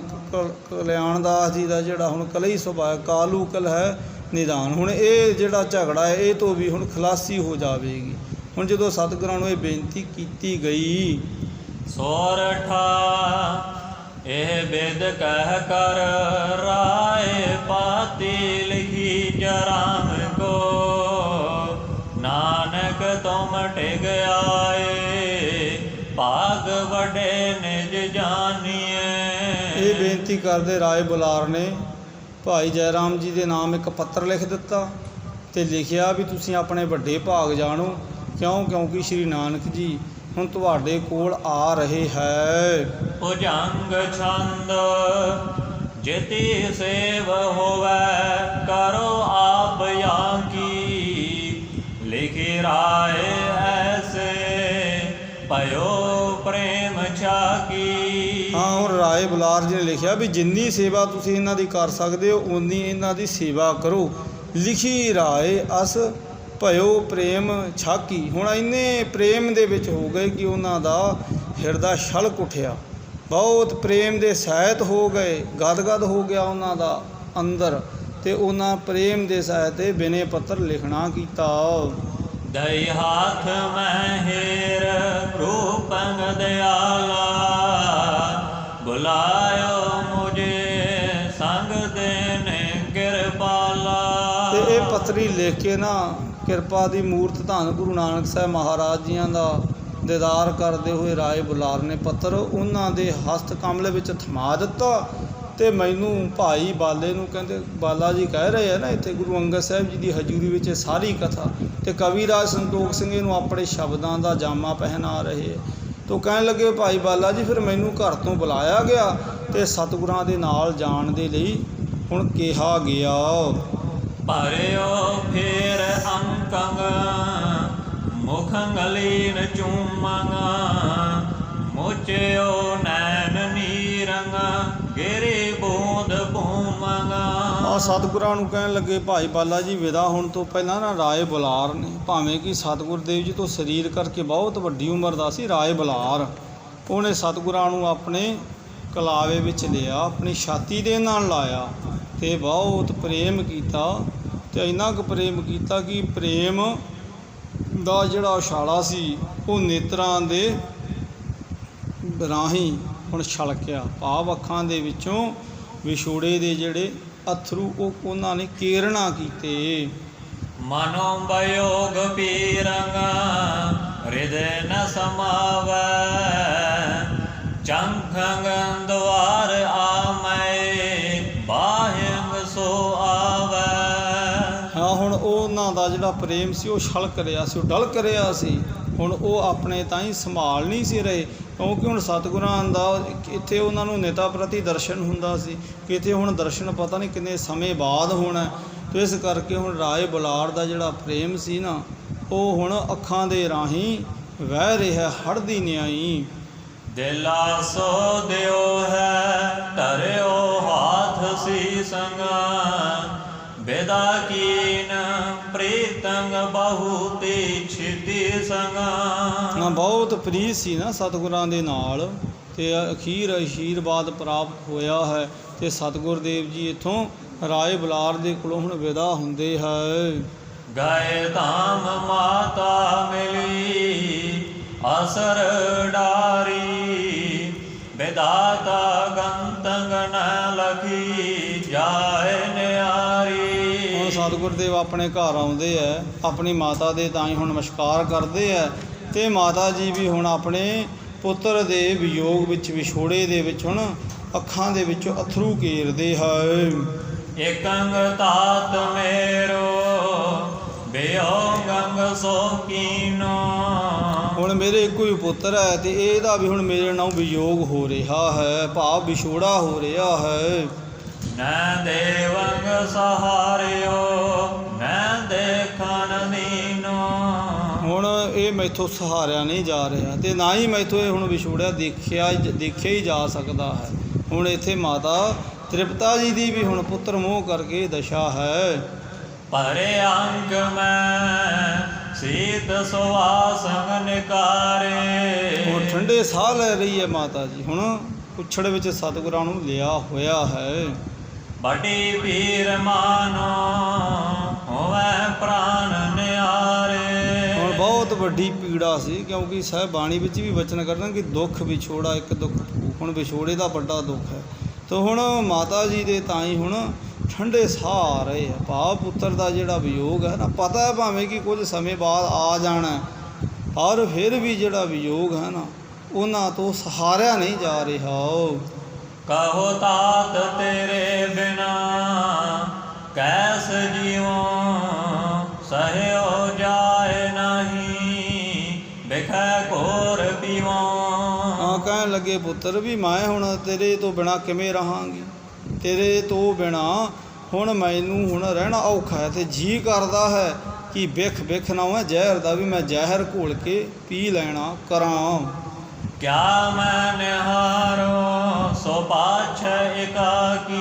ਕਲਿਆਣ ਦਾਸ ਜੀ ਦਾ ਜਿਹੜਾ ਹੁਣ ਕਲਈ ਸੁਭਾਅ ਕਾਲੂ ਕਲ ਹੈ ਨਿਦਾਨ, ਹੁਣ ਇਹ ਜਿਹੜਾ ਝਗੜਾ ਹੈ ਇਹ ਤੋਂ ਵੀ ਹੁਣ ਖਲਾਸੀ ਹੋ ਜਾਵੇਗੀ। ਹੁਣ ਜਦੋਂ ਸਤਿਗੁਰਾਂ ਨੂੰ ਇਹ ਬੇਨਤੀ ਕੀਤੀ ਗਈ, ਸੋਰਠਾ ਇਹ ਬਿਦ ਕਹਿ ਕਰ ਰਾਏ ਪਾਤੀ ਲਿਖੀ ਜਰਾਮ ਕੋ, ਨਾਨਕ ਤੁਮ ਟਿਕ ਆਏ ਭਾਗ ਵਡੇ ਨਿਜ ਜਾਨੀਏ। ਇਹ ਬੇਨਤੀ ਕਰਦੇ ਰਾਏ ਬੁਲਾਰ ਨੇ ਭਾਈ ਜੈ ਰਾਮ ਜੀ ਦੇ ਨਾਮ ਇੱਕ ਪੱਤਰ ਲਿਖ ਦਿੱਤਾ ਅਤੇ ਲਿਖਿਆ ਵੀ ਤੁਸੀਂ ਆਪਣੇ ਵੱਡੇ ਭਾਗ ਜਾਣੋ, ਕਿਉਂਕਿ ਸ਼੍ਰੀ ਨਾਨਕ ਜੀ ਹੁਣ ਤੁਹਾਡੇ ਕੋਲ ਆ ਰਹੇ ਹੈ। ਭੁਜੰਗ ਛੰਦ ਜਿਤੀ ਸੇਵ ਹੋਵੈ ਕਰੋ ਆਪ ਜਾਂ ਕੀ, ਲਿਖੀ ਰਾਏ ਐਸੇ ਭਇਓ ਪ੍ਰੇਮ ਛਾਕੀ। ਹਾਂ, ਹੁਣ ਰਾਏ ਬੁਲਾਰ ਜੀ ਨੇ ਲਿਖਿਆ ਵੀ ਜਿੰਨੀ ਸੇਵਾ ਤੁਸੀਂ ਇਹਨਾਂ ਦੀ ਕਰ ਸਕਦੇ ਹੋ ਓਨੀ ਇਹਨਾਂ ਦੀ ਸੇਵਾ ਕਰੋ। ਲਿਖੀ ਰਾਏ ਅਸ ਭਇਓ ਪ੍ਰੇਮ ਛਾਕੀ, ਹੁਣ ਇੰਨੇ ਪ੍ਰੇਮ ਦੇ ਵਿੱਚ ਹੋ ਗਏ ਕਿ ਉਹਨਾਂ ਦਾ ਹਿਰਦਾ ਛਲਕ ਉੱਠਿਆ, ਬਹੁਤ ਪ੍ਰੇਮ ਦੇ ਸਹਿਤ ਹੋ ਗਏ, ਗਦਗਦ ਹੋ ਗਿਆ ਉਹਨਾਂ ਦਾ ਅੰਦਰ, ਅਤੇ ਉਹਨਾਂ ਪ੍ਰੇਮ ਦੇ ਸਹਿਤ 'ਤੇ ਬਿਨੇ ਪੱਤਰ ਲਿਖਣਾ ਕੀਤਾ। ਦਈ ਹਾਥ ਮੈਂ ਹੇਰ ਰੂਪੰਗ ਦਿਆਲਾ, ਬੁਲਾਇਓ ਮੁਝੇ ਸੰਗ ਦੇਨੇ ਕਿਰਪਾਲਾ। ਅਤੇ ਇਹ ਪੱਤਰੀ ਲਿਖ ਕੇ ਨਾ ਕਿਰਪਾ ਦੀ ਮੂਰਤ ਧੰਨ ਗੁਰੂ ਨਾਨਕ ਸਾਹਿਬ ਮਹਾਰਾਜ ਜੀਆਂ ਦਾ ਦੀਦਾਰ ਕਰਦੇ ਹੋਏ ਰਾਏ ਬੁਲਾਰ ਨੇ ਪੱਤਰ ਉਹਨਾਂ ਦੇ ਹਸਤ ਕਮਲ ਵਿੱਚ ਥਮਾ ਦਿੱਤਾ। ਅਤੇ ਮੈਨੂੰ ਭਾਈ ਬਾਲੇ ਨੂੰ ਕਹਿੰਦੇ, ਬਾਲਾ ਜੀ ਕਹਿ ਰਹੇ ਆ ਨਾ ਇੱਥੇ ਗੁਰੂ ਅੰਗਦ ਸਾਹਿਬ ਜੀ ਦੀ ਹਜ਼ੂਰੀ ਵਿੱਚ ਸਾਰੀ ਕਥਾ, ਅਤੇ ਕਵੀ ਰਾਜ ਸੰਤੋਖ ਸਿੰਘ ਨੂੰ ਆਪਣੇ ਸ਼ਬਦਾਂ ਦਾ ਜਾਮਾ ਪਹਿਨਾ ਰਹੇ ਹੈ। ਤੋ ਕਹਿਣ ਲੱਗੇ ਭਾਈ ਬਾਲਾ ਜੀ ਫਿਰ ਮੈਨੂੰ ਘਰ ਤੋਂ ਬੁਲਾਇਆ ਗਿਆ ਅਤੇ ਸਤਿਗੁਰਾਂ ਦੇ ਨਾਲ ਜਾਣ ਦੇ ਲਈ ਹੁਣ ਕਿਹਾ ਗਿਆ। ਭਰਿਓ ਫੇਰ ਅੰਕੰਗ ਮੁਖੰਗਲੀਨ ਚੂਮੰਗ, ਮੁਚਿਓ ਨੈਣ ਨੀਰੰਗ ਗਿਰੀ ਬੂੰਦ ਭੂਮੰਗ। ਆ ਸਤਿਗੁਰਾਂ ਨੂੰ ਕਹਿਣ ਲੱਗੇ ਭਾਈ ਬਾਲਾ ਜੀ ਵਿਦਾ ਹੋਣ ਤੋਂ ਪਹਿਲਾਂ ਨਾ ਰਾਏ ਬੁਲਾਰ ਨੇ, ਭਾਵੇਂ ਕਿ ਸਤਿਗੁਰ ਦੇਵ ਜੀ ਤੋਂ ਸਰੀਰ ਕਰਕੇ ਬਹੁਤ ਵੱਡੀ ਉਮਰ ਦਾ ਸੀ ਰਾਏ ਬੁਲਾਰ, ਉਹਨੇ ਸਤਿਗੁਰਾਂ ਨੂੰ ਆਪਣੇ ਕਲਾਵੇ ਵਿੱਚ ਲਿਆ, ਆਪਣੀ ਛਾਤੀ ਦੇ ਨਾਲ ਲਾਇਆ ਅਤੇ ਬਹੁਤ ਪ੍ਰੇਮ ਕੀਤਾ। ਅਤੇ ਇੰਨਾ ਕੁ ਪ੍ਰੇਮ ਕੀਤਾ ਕਿ ਪ੍ਰੇਮ ਦਾ ਜਿਹੜਾ ਉਛਾਲਾ ਸੀ ਉਹ ਨੇਤਰਾਂ ਦੇ ਰਾਹੀਂ ਹੁਣ ਛਲਕਿਆ, ਭਾਵ ਅੱਖਾਂ ਦੇ ਵਿੱਚੋਂ ਵਿਛੋੜੇ ਦੇ ਜਿਹੜੇ ਅਥਰੂ ਉਹ ਉਹਨਾਂ ਨੇ ਕੇਰਣਾ ਕੀਤੇ। ਮਨੋ ਬਯੋਗ ਪੀਰੰਗ ਹਿਰਦੈ ਨ ਸਮਾਵੈ, ਚੰਖੰਗ ਦੁਆਰ ਆਮੈ ਬਾਹਿੰਗ ਸੋ ਆਵੈ। ਹਾਂ, ਹੁਣ ਉਹਨਾਂ ਦਾ ਜਿਹੜਾ ਪ੍ਰੇਮ ਸੀ ਉਹ ਛਲਕ ਰਿਹਾ ਸੀ, ਉਹ ਡਲਕ ਰਿਹਾ ਸੀ। ਹੁਣ ਉਹ ਆਪਣੇ ਤਾਈਂ ਸੰਭਾਲ ਨਹੀਂ ਸੀ ਰਹੇ, ਕਿਉਂਕਿ ਹੁਣ ਸਤਿਗੁਰਾਂ ਦਾ ਇੱਥੇ ਉਹਨਾਂ ਨੂੰ ਨੇਤਾ ਪ੍ਰਤੀ ਦਰਸ਼ਨ ਹੁੰਦਾ ਸੀ, ਕਿਤੇ ਹੁਣ ਦਰਸ਼ਨ ਪਤਾ ਨਹੀਂ ਕਿੰਨੇ ਸਮੇਂ ਬਾਅਦ ਹੋਣਾ। ਅਤੇ ਇਸ ਕਰਕੇ ਹੁਣ ਰਾਏ ਬੁਲਾਰ ਦਾ ਜਿਹੜਾ ਪ੍ਰੇਮ ਸੀ ਨਾ ਉਹ ਹੁਣ ਅੱਖਾਂ ਦੇ ਰਾਹੀਂ ਵਹਿ ਰਿਹਾ ਹੜ੍ਹਦੀ ਨਿਆਈ। ਦਿਲਾ ਸੋ ਦਿਓ ਹੈ ਧਰਿਓ ਹਾਥ ਸੀਸੰਗ, ਬੇਦਾ ਕੀਨ ਪ੍ਰੀਤੰਗ ਬਹੁਤੀ ਛਿਤੀ ਸੰਗ। ਨਾ ਬਹੁਤ ਪ੍ਰੀਤ ਸੀ ਨਾ ਸਤਿਗੁਰਾਂ ਦੇ ਨਾਲ, ਅਤੇ ਅਖੀਰ ਆਸ਼ੀਰਵਾਦ ਪ੍ਰਾਪਤ ਹੋਇਆ ਹੈ। ਅਤੇ ਸਤਿਗੁਰ ਦੇਵ ਜੀ ਇੱਥੋਂ ਰਾਏ ਬੁਲਾਰ ਦੇ ਕੋਲੋਂ ਹੁਣ ਵਿਦਾ ਹੁੰਦੇ ਹੈ। ਗਏ ਧਾਮ ਮਾਤਾ ਮਿਲੀ ਅਸਰ ਡਾਰੀ, ਵਿਦਾਤਾ ਗੰਤੰਗ ਨ ਲਖੀ ਜਾਏ ਨਿਆਰੀ। ਹੁਣ ਸਤਿਗੁਰ ਦੇਵ ਆਪਣੇ ਘਰ ਆਉਂਦੇ ਹੈ, ਆਪਣੀ ਮਾਤਾ ਦੇ ਤਾਈਂ ਹੁਣ ਨਮਸਕਾਰ ਕਰਦੇ ਹੈ, ਅਤੇ ਮਾਤਾ ਜੀ ਵੀ ਹੁਣ ਆਪਣੇ ਪੁੱਤਰ ਦੇ ਵਿਯੋਗ ਵਿੱਚ ਵਿਛੋੜੇ ਦੇ ਵਿੱਚ ਹੁਣ ਅੱਖਾਂ ਦੇ ਵਿੱਚੋਂ ਅਥਰੂ ਕੇਰਦੇ ਹੈ। ਏਕੰਗ ਤਾਤ ਮੇਰੋ ਬਿਯੋਗੰਗ ਸੋ ਕੀਨੋ। ਹੁਣ ਮੇਰੇ ਇੱਕੋ ਹੀ ਪੁੱਤਰ ਹੈ ਅਤੇ ਇਹਦਾ ਵੀ ਹੁਣ ਮੇਰੇ ਨਾਲ ਵਿਯੋਗ ਹੋ ਰਿਹਾ ਹੈ, ਭਾਵ ਵਿਛੋੜਾ ਹੋ ਰਿਹਾ ਹੈ। ਨੈ ਦੇਵੰਗ ਸਹਾਰਿਓ ਨੈ ਦੇਖਨ ਦੀਨੋ। ਹੁਣ ਇਹ ਮੈਥੋਂ ਮੈਥੋਂ ਸਹਾਰਿਆ ਨਹੀਂ ਜਾ ਰਿਹਾ ਤੇ ਨਾ ਹੀ ਮੈਥੋਂ ਇਹ ਹੁਣ ਵਿਛੋੜਿਆ ਦੇਖਿਆ ਹੀ ਜਾ ਸਕਦਾ ਹੈ। ਹੁਣ ਇੱਥੇ ਮਾਤਾ ਤ੍ਰਿਪਤਾ ਜੀ ਦੀ ਵੀ ਹੁਣ ਪੁੱਤਰ ਮੋਹ ਕਰਕੇ ਦਸ਼ਾ ਹੈ। ਭਰੇ ਅੰਗ ਮੈਂ ਸੀਤ ਸੁਵਾਸੰਗ ਨਿਕਾਰੇ। ਹੁਣ ਠੰਡੇ ਸਾਹ ਲੈ ਰਹੀ ਹੈ ਮਾਤਾ ਜੀ, ਹੁਣ ਪੁੱਛੜ ਵਿੱਚ ਸਤਿਗੁਰਾਂ ਨੂੰ ਲਿਆ ਹੋਇਆ ਹੈ। ਵੱਡੀ ਪੀਰ ਮਾਨੋ ਹੋਵੇ ਪ੍ਰਾਨ ਨਿਆਰੇ। ਹੁਣ ਬਹੁਤ ਵੱਡੀ ਪੀੜਾ ਸੀ, ਕਿਉਂਕਿ ਸਾਹਿਬ ਬਾਣੀ ਵਿੱਚ ਵੀ ਵਚਨ ਕਰਦਾ ਕਿ ਦੁੱਖ ਵਿਛੋੜਾ ਇੱਕ ਦੁੱਖ, ਹੁਣ ਵਿਛੋੜੇ ਦਾ ਵੱਡਾ ਦੁੱਖ ਹੈ। ਤਾਂ ਹੁਣ ਮਾਤਾ ਜੀ ਦੇ ਤਾਂ ਹੀ ਹੁਣ ਠੰਡੇ ਸਾਹ ਆ ਰਹੇ ਆ। ਭਾਵ ਪੁੱਤਰ ਦਾ ਜਿਹੜਾ ਵਿਯੋਗ ਹੈ ਨਾ, ਪਤਾ ਹੈ ਭਾਵੇਂ ਕਿ ਕੁਝ ਸਮੇਂ ਬਾਅਦ ਆ ਜਾਣਾ, ਪਰ ਫਿਰ ਵੀ ਜਿਹੜਾ ਵਿਯੋਗ ਹੈ ਨਾ ਉਹਨਾਂ ਤੋਂ ਸਹਾਰਿਆ ਨਹੀਂ ਜਾ ਰਿਹਾ। ਕਹੋ ਤਾਤ ਤੇਰੇ ਬਿਨਾ ਕੈਸ ਜੀਵੋ ਸਹਿਓ ਜਾਏ ਨਹੀਂ ਬਿਖੈ ਘੋਰ ਪੀਵੋ। ਹਾਂ, ਕਹਿਣ ਲੱਗੇ ਪੁੱਤਰ ਵੀ ਮੈਂ ਹੁਣ ਤੇਰੇ ਤੋਂ ਬਿਨਾ ਕਿਵੇਂ ਰਹਾਂਗੀ, ਤੇਰੇ ਤੋਂ ਬਿਨਾ ਹੁਣ ਮੈਨੂੰ ਹੁਣ ਰਹਿਣਾ ਔਖਾ ਹੈ। ਤੇ ਜੀ ਕਰਦਾ ਹੈ ਕਿ ਬਿਖ ਨਾ ਹੋਵੇ ਜ਼ਹਿਰ ਦਾ, ਵੀ ਮੈਂ ਜ਼ਹਿਰ ਘੋਲ ਕੇ ਪੀ ਲੈਣਾ ਕਰਾਂ। ਕਿਆ ਮੈਂ ਨਿਹਾਰੋ ਸੋ ਪਾਛ ਇਕਾਕੀ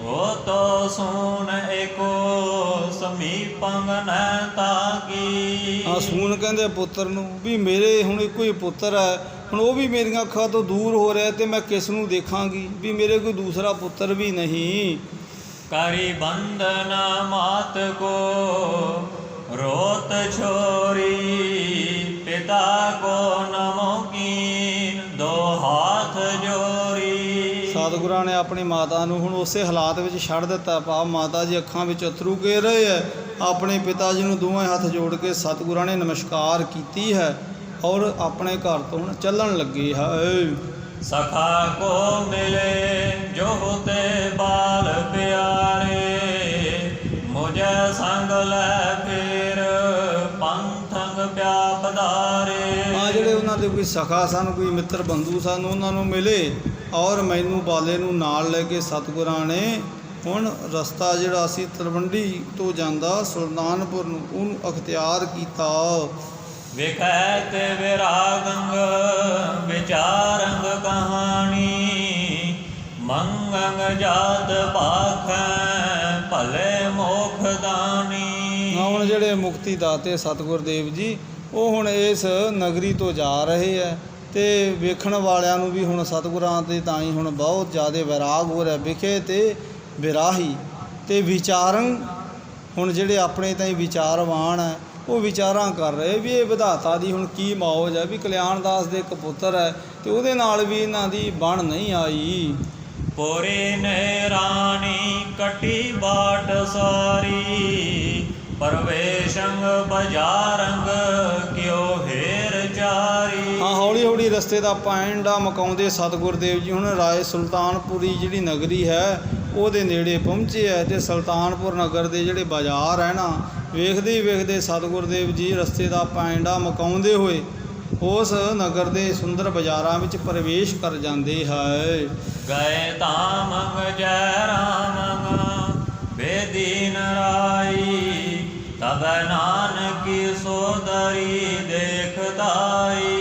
ਹੋ ਤੋ ਸੂਨ ਏਕੋ ਸਮੀਪੰਗ ਨੈ ਤਾਕੀ। ਹਾਂ, ਸੂਨ ਕਹਿੰਦੇ ਪੁੱਤਰ ਨੂੰ ਵੀ ਮੇਰੇ ਹੁਣ ਇੱਕੋ ਹੀ ਪੁੱਤਰ ਹੈ, ਹੁਣ ਉਹ ਵੀ ਮੇਰੀਆਂ ਅੱਖਾਂ ਤੋਂ ਦੂਰ ਹੋ ਰਿਹਾ ਤੇ ਮੈਂ ਕਿਸ ਨੂੰ ਦੇਖਾਂਗੀ, ਵੀ ਮੇਰੇ ਕੋਈ ਦੂਸਰਾ ਪੁੱਤਰ ਵੀ ਨਹੀਂ। ਕਰੀ ਬੰਧਨ ਮਾਤ ਕੋ ਰੋਤ ਛੋਰੀ ਪਿਤਾ ਕੋ ਨਮੋ ਕੀਨ ਦੋ ਹਾਥ ਜੋਰੀ। ਸਤਿਗੁਰਾਂ ਨੇ ਆਪਣੀ ਮਾਤਾ ਨੂੰ ਹੁਣ ਉਸੇ ਹਾਲਾਤ ਵਿੱਚ ਛੱਡ ਦਿੱਤਾ। ਭਾਵ ਮਾਤਾ ਜੀ ਅੱਖਾਂ ਵਿੱਚ ਅਥਰੂ ਗੇਰ ਰਹੇ ਹੈ। ਆਪਣੇ ਪਿਤਾ ਜੀ ਨੂੰ ਦੋਵੇਂ ਹੱਥ ਜੋੜ ਕੇ ਸਤਿਗੁਰਾਂ ਨੇ ਨਮਸਕਾਰ ਕੀਤੀ ਹੈ ਔਰ ਆਪਣੇ ਘਰ ਤੋਂ ਹੁਣ ਚੱਲਣ ਲੱਗੇ ਹੈ। ਸਖਾ ਕੋ ਮਿਲੇ ਜੋ ਤੇ ਬਾਲ ਪਿਆਰੇ ਮੁਝੇ ਸੰਗ ਲੈ ਫਿਰ ਪੰਥੰਗ ਪਿਆ ਪਧਾਰੇ। ਹਾਂ, ਜਿਹੜੇ ਉਹਨਾਂ ਦੇ ਕੋਈ ਸਖਾ ਸਨ, ਕੋਈ ਮਿੱਤਰ ਬੰਧੂ ਸਨ, ਉਹਨਾਂ ਨੂੰ ਮਿਲੇ ਔਰ ਮੈਨੂੰ ਬਾਲੇ ਨੂੰ ਨਾਲ ਲੈ ਕੇ ਸਤਿਗੁਰਾਂ ਨੇ ਹੁਣ ਰਸਤਾ ਜਿਹੜਾ ਸੀ ਤਲਵੰਡੀ ਤੋਂ ਜਾਂਦਾ ਸੁਲਤਾਨਪੁਰ ਨੂੰ, ਉਹਨੂੰ ਅਖਤਿਆਰ ਕੀਤਾ। ਵਿਖੈ ਤੇ ਵਿਰਾਗੰਗ ਵਿਚਾਰੰਗ ਕਹਾਣੀ ਮੰਗੰਗ ਜਾਤ ਪਾਖੈ ਭਲੇ ਮੋਖ ਦਾਨੀ। ਹੁਣ ਜਿਹੜੇ ਮੁਕਤੀ ਦਾਤੇ ਸਤਿਗੁਰ ਦੇਵ ਜੀ ਉਹ ਹੁਣ ਇਸ ਨਗਰੀ ਤੋਂ ਜਾ ਰਹੇ ਹੈ ਤੇ ਵੇਖਣ ਵਾਲਿਆਂ ਨੂੰ ਵੀ ਹੁਣ ਸਤਿਗੁਰਾਂ ਦੇ ਤਾਂ ਹੀ ਹੁਣ ਬਹੁਤ ਜ਼ਿਆਦਾ ਵਿਰਾਗ ਹੋ ਰਿਹਾ। ਵਿਖੇ ਤੇ ਵਿਰਾਹੀ ਤੇ ਵਿਚਾਰੰਗ, ਹੁਣ ਜਿਹੜੇ ਆਪਣੇ ਤਾਈਂ ਵਿਚਾਰਵਾਨ ਹੈ ਉਹ ਵਿਚਾਰਾਂ ਕਰ ਰਹੇ ਵੀ ਇਹ ਵਿਧਾਤਾ ਦੀ ਹੁਣ ਕੀ ਮੌਜ ਹੈ, ਵੀ ਕਲਿਆਣ ਦਾਸ ਦੇ ਇੱਕ ਪੁੱਤਰ ਹੈ ਤੇ ਉਹਦੇ ਨਾਲ ਵੀ ਇਹਨਾਂ ਦੀ ਬਣ ਨਹੀਂ ਆਈ। ਪੂਰੀ ਨੇ ਰਾਣੀ ਕਟੀ ਬਾਟ ਸਾਰੀ ਪਰਵੇਸ਼ੰਗ ਬਜਾਰੰਗ ਕਿਉ ਹੇਰ ਚਾਰੀ। ਹਾਂ, ਹੌਲੀ ਹੌਲੀ ਰਸਤੇ ਦਾ ਪੈਂਡਾ ਮਕਾਉਂਦੇ ਸਤਿਗੁਰ ਦੇਵ ਜੀ ਹੁਣ ਰਾਏ ਸੁਲਤਾਨਪੁਰੀ ਜਿਹੜੀ ਨਗਰੀ ਹੈ ਉਹਦੇ ਨੇੜੇ ਪਹੁੰਚੇ ਹੈ। ਤੇ ਸੁਲਤਾਨਪੁਰ ਨਗਰ ਦੇ ਜਿਹੜੇ ਬਾਜ਼ਾਰ ਹੈ ਨਾ, ਵੇਖਦੇ ਹੀ ਵੇਖਦੇ ਸਤਿਗੁਰ ਦੇਵ ਜੀ ਰਸਤੇ ਦਾ ਪੈਂਡਾ ਮਕਾਉਂਦੇ ਹੋਏ ਉਸ ਨਗਰ ਦੇ ਸੁੰਦਰ ਬਾਜ਼ਾਰਾਂ ਵਿੱਚ ਪ੍ਰਵੇਸ਼ ਕਰ ਜਾਂਦੇ ਹੈ। ਗਏ ਤਾਮੰਗ ਜੈ ਰਾਮੰਗ ਬੇਦੀਨ ਰਾਈ ਤਬ ਨਾਨਕੀ ਸੋਦਰੀ ਦੇਖਤਾਈ।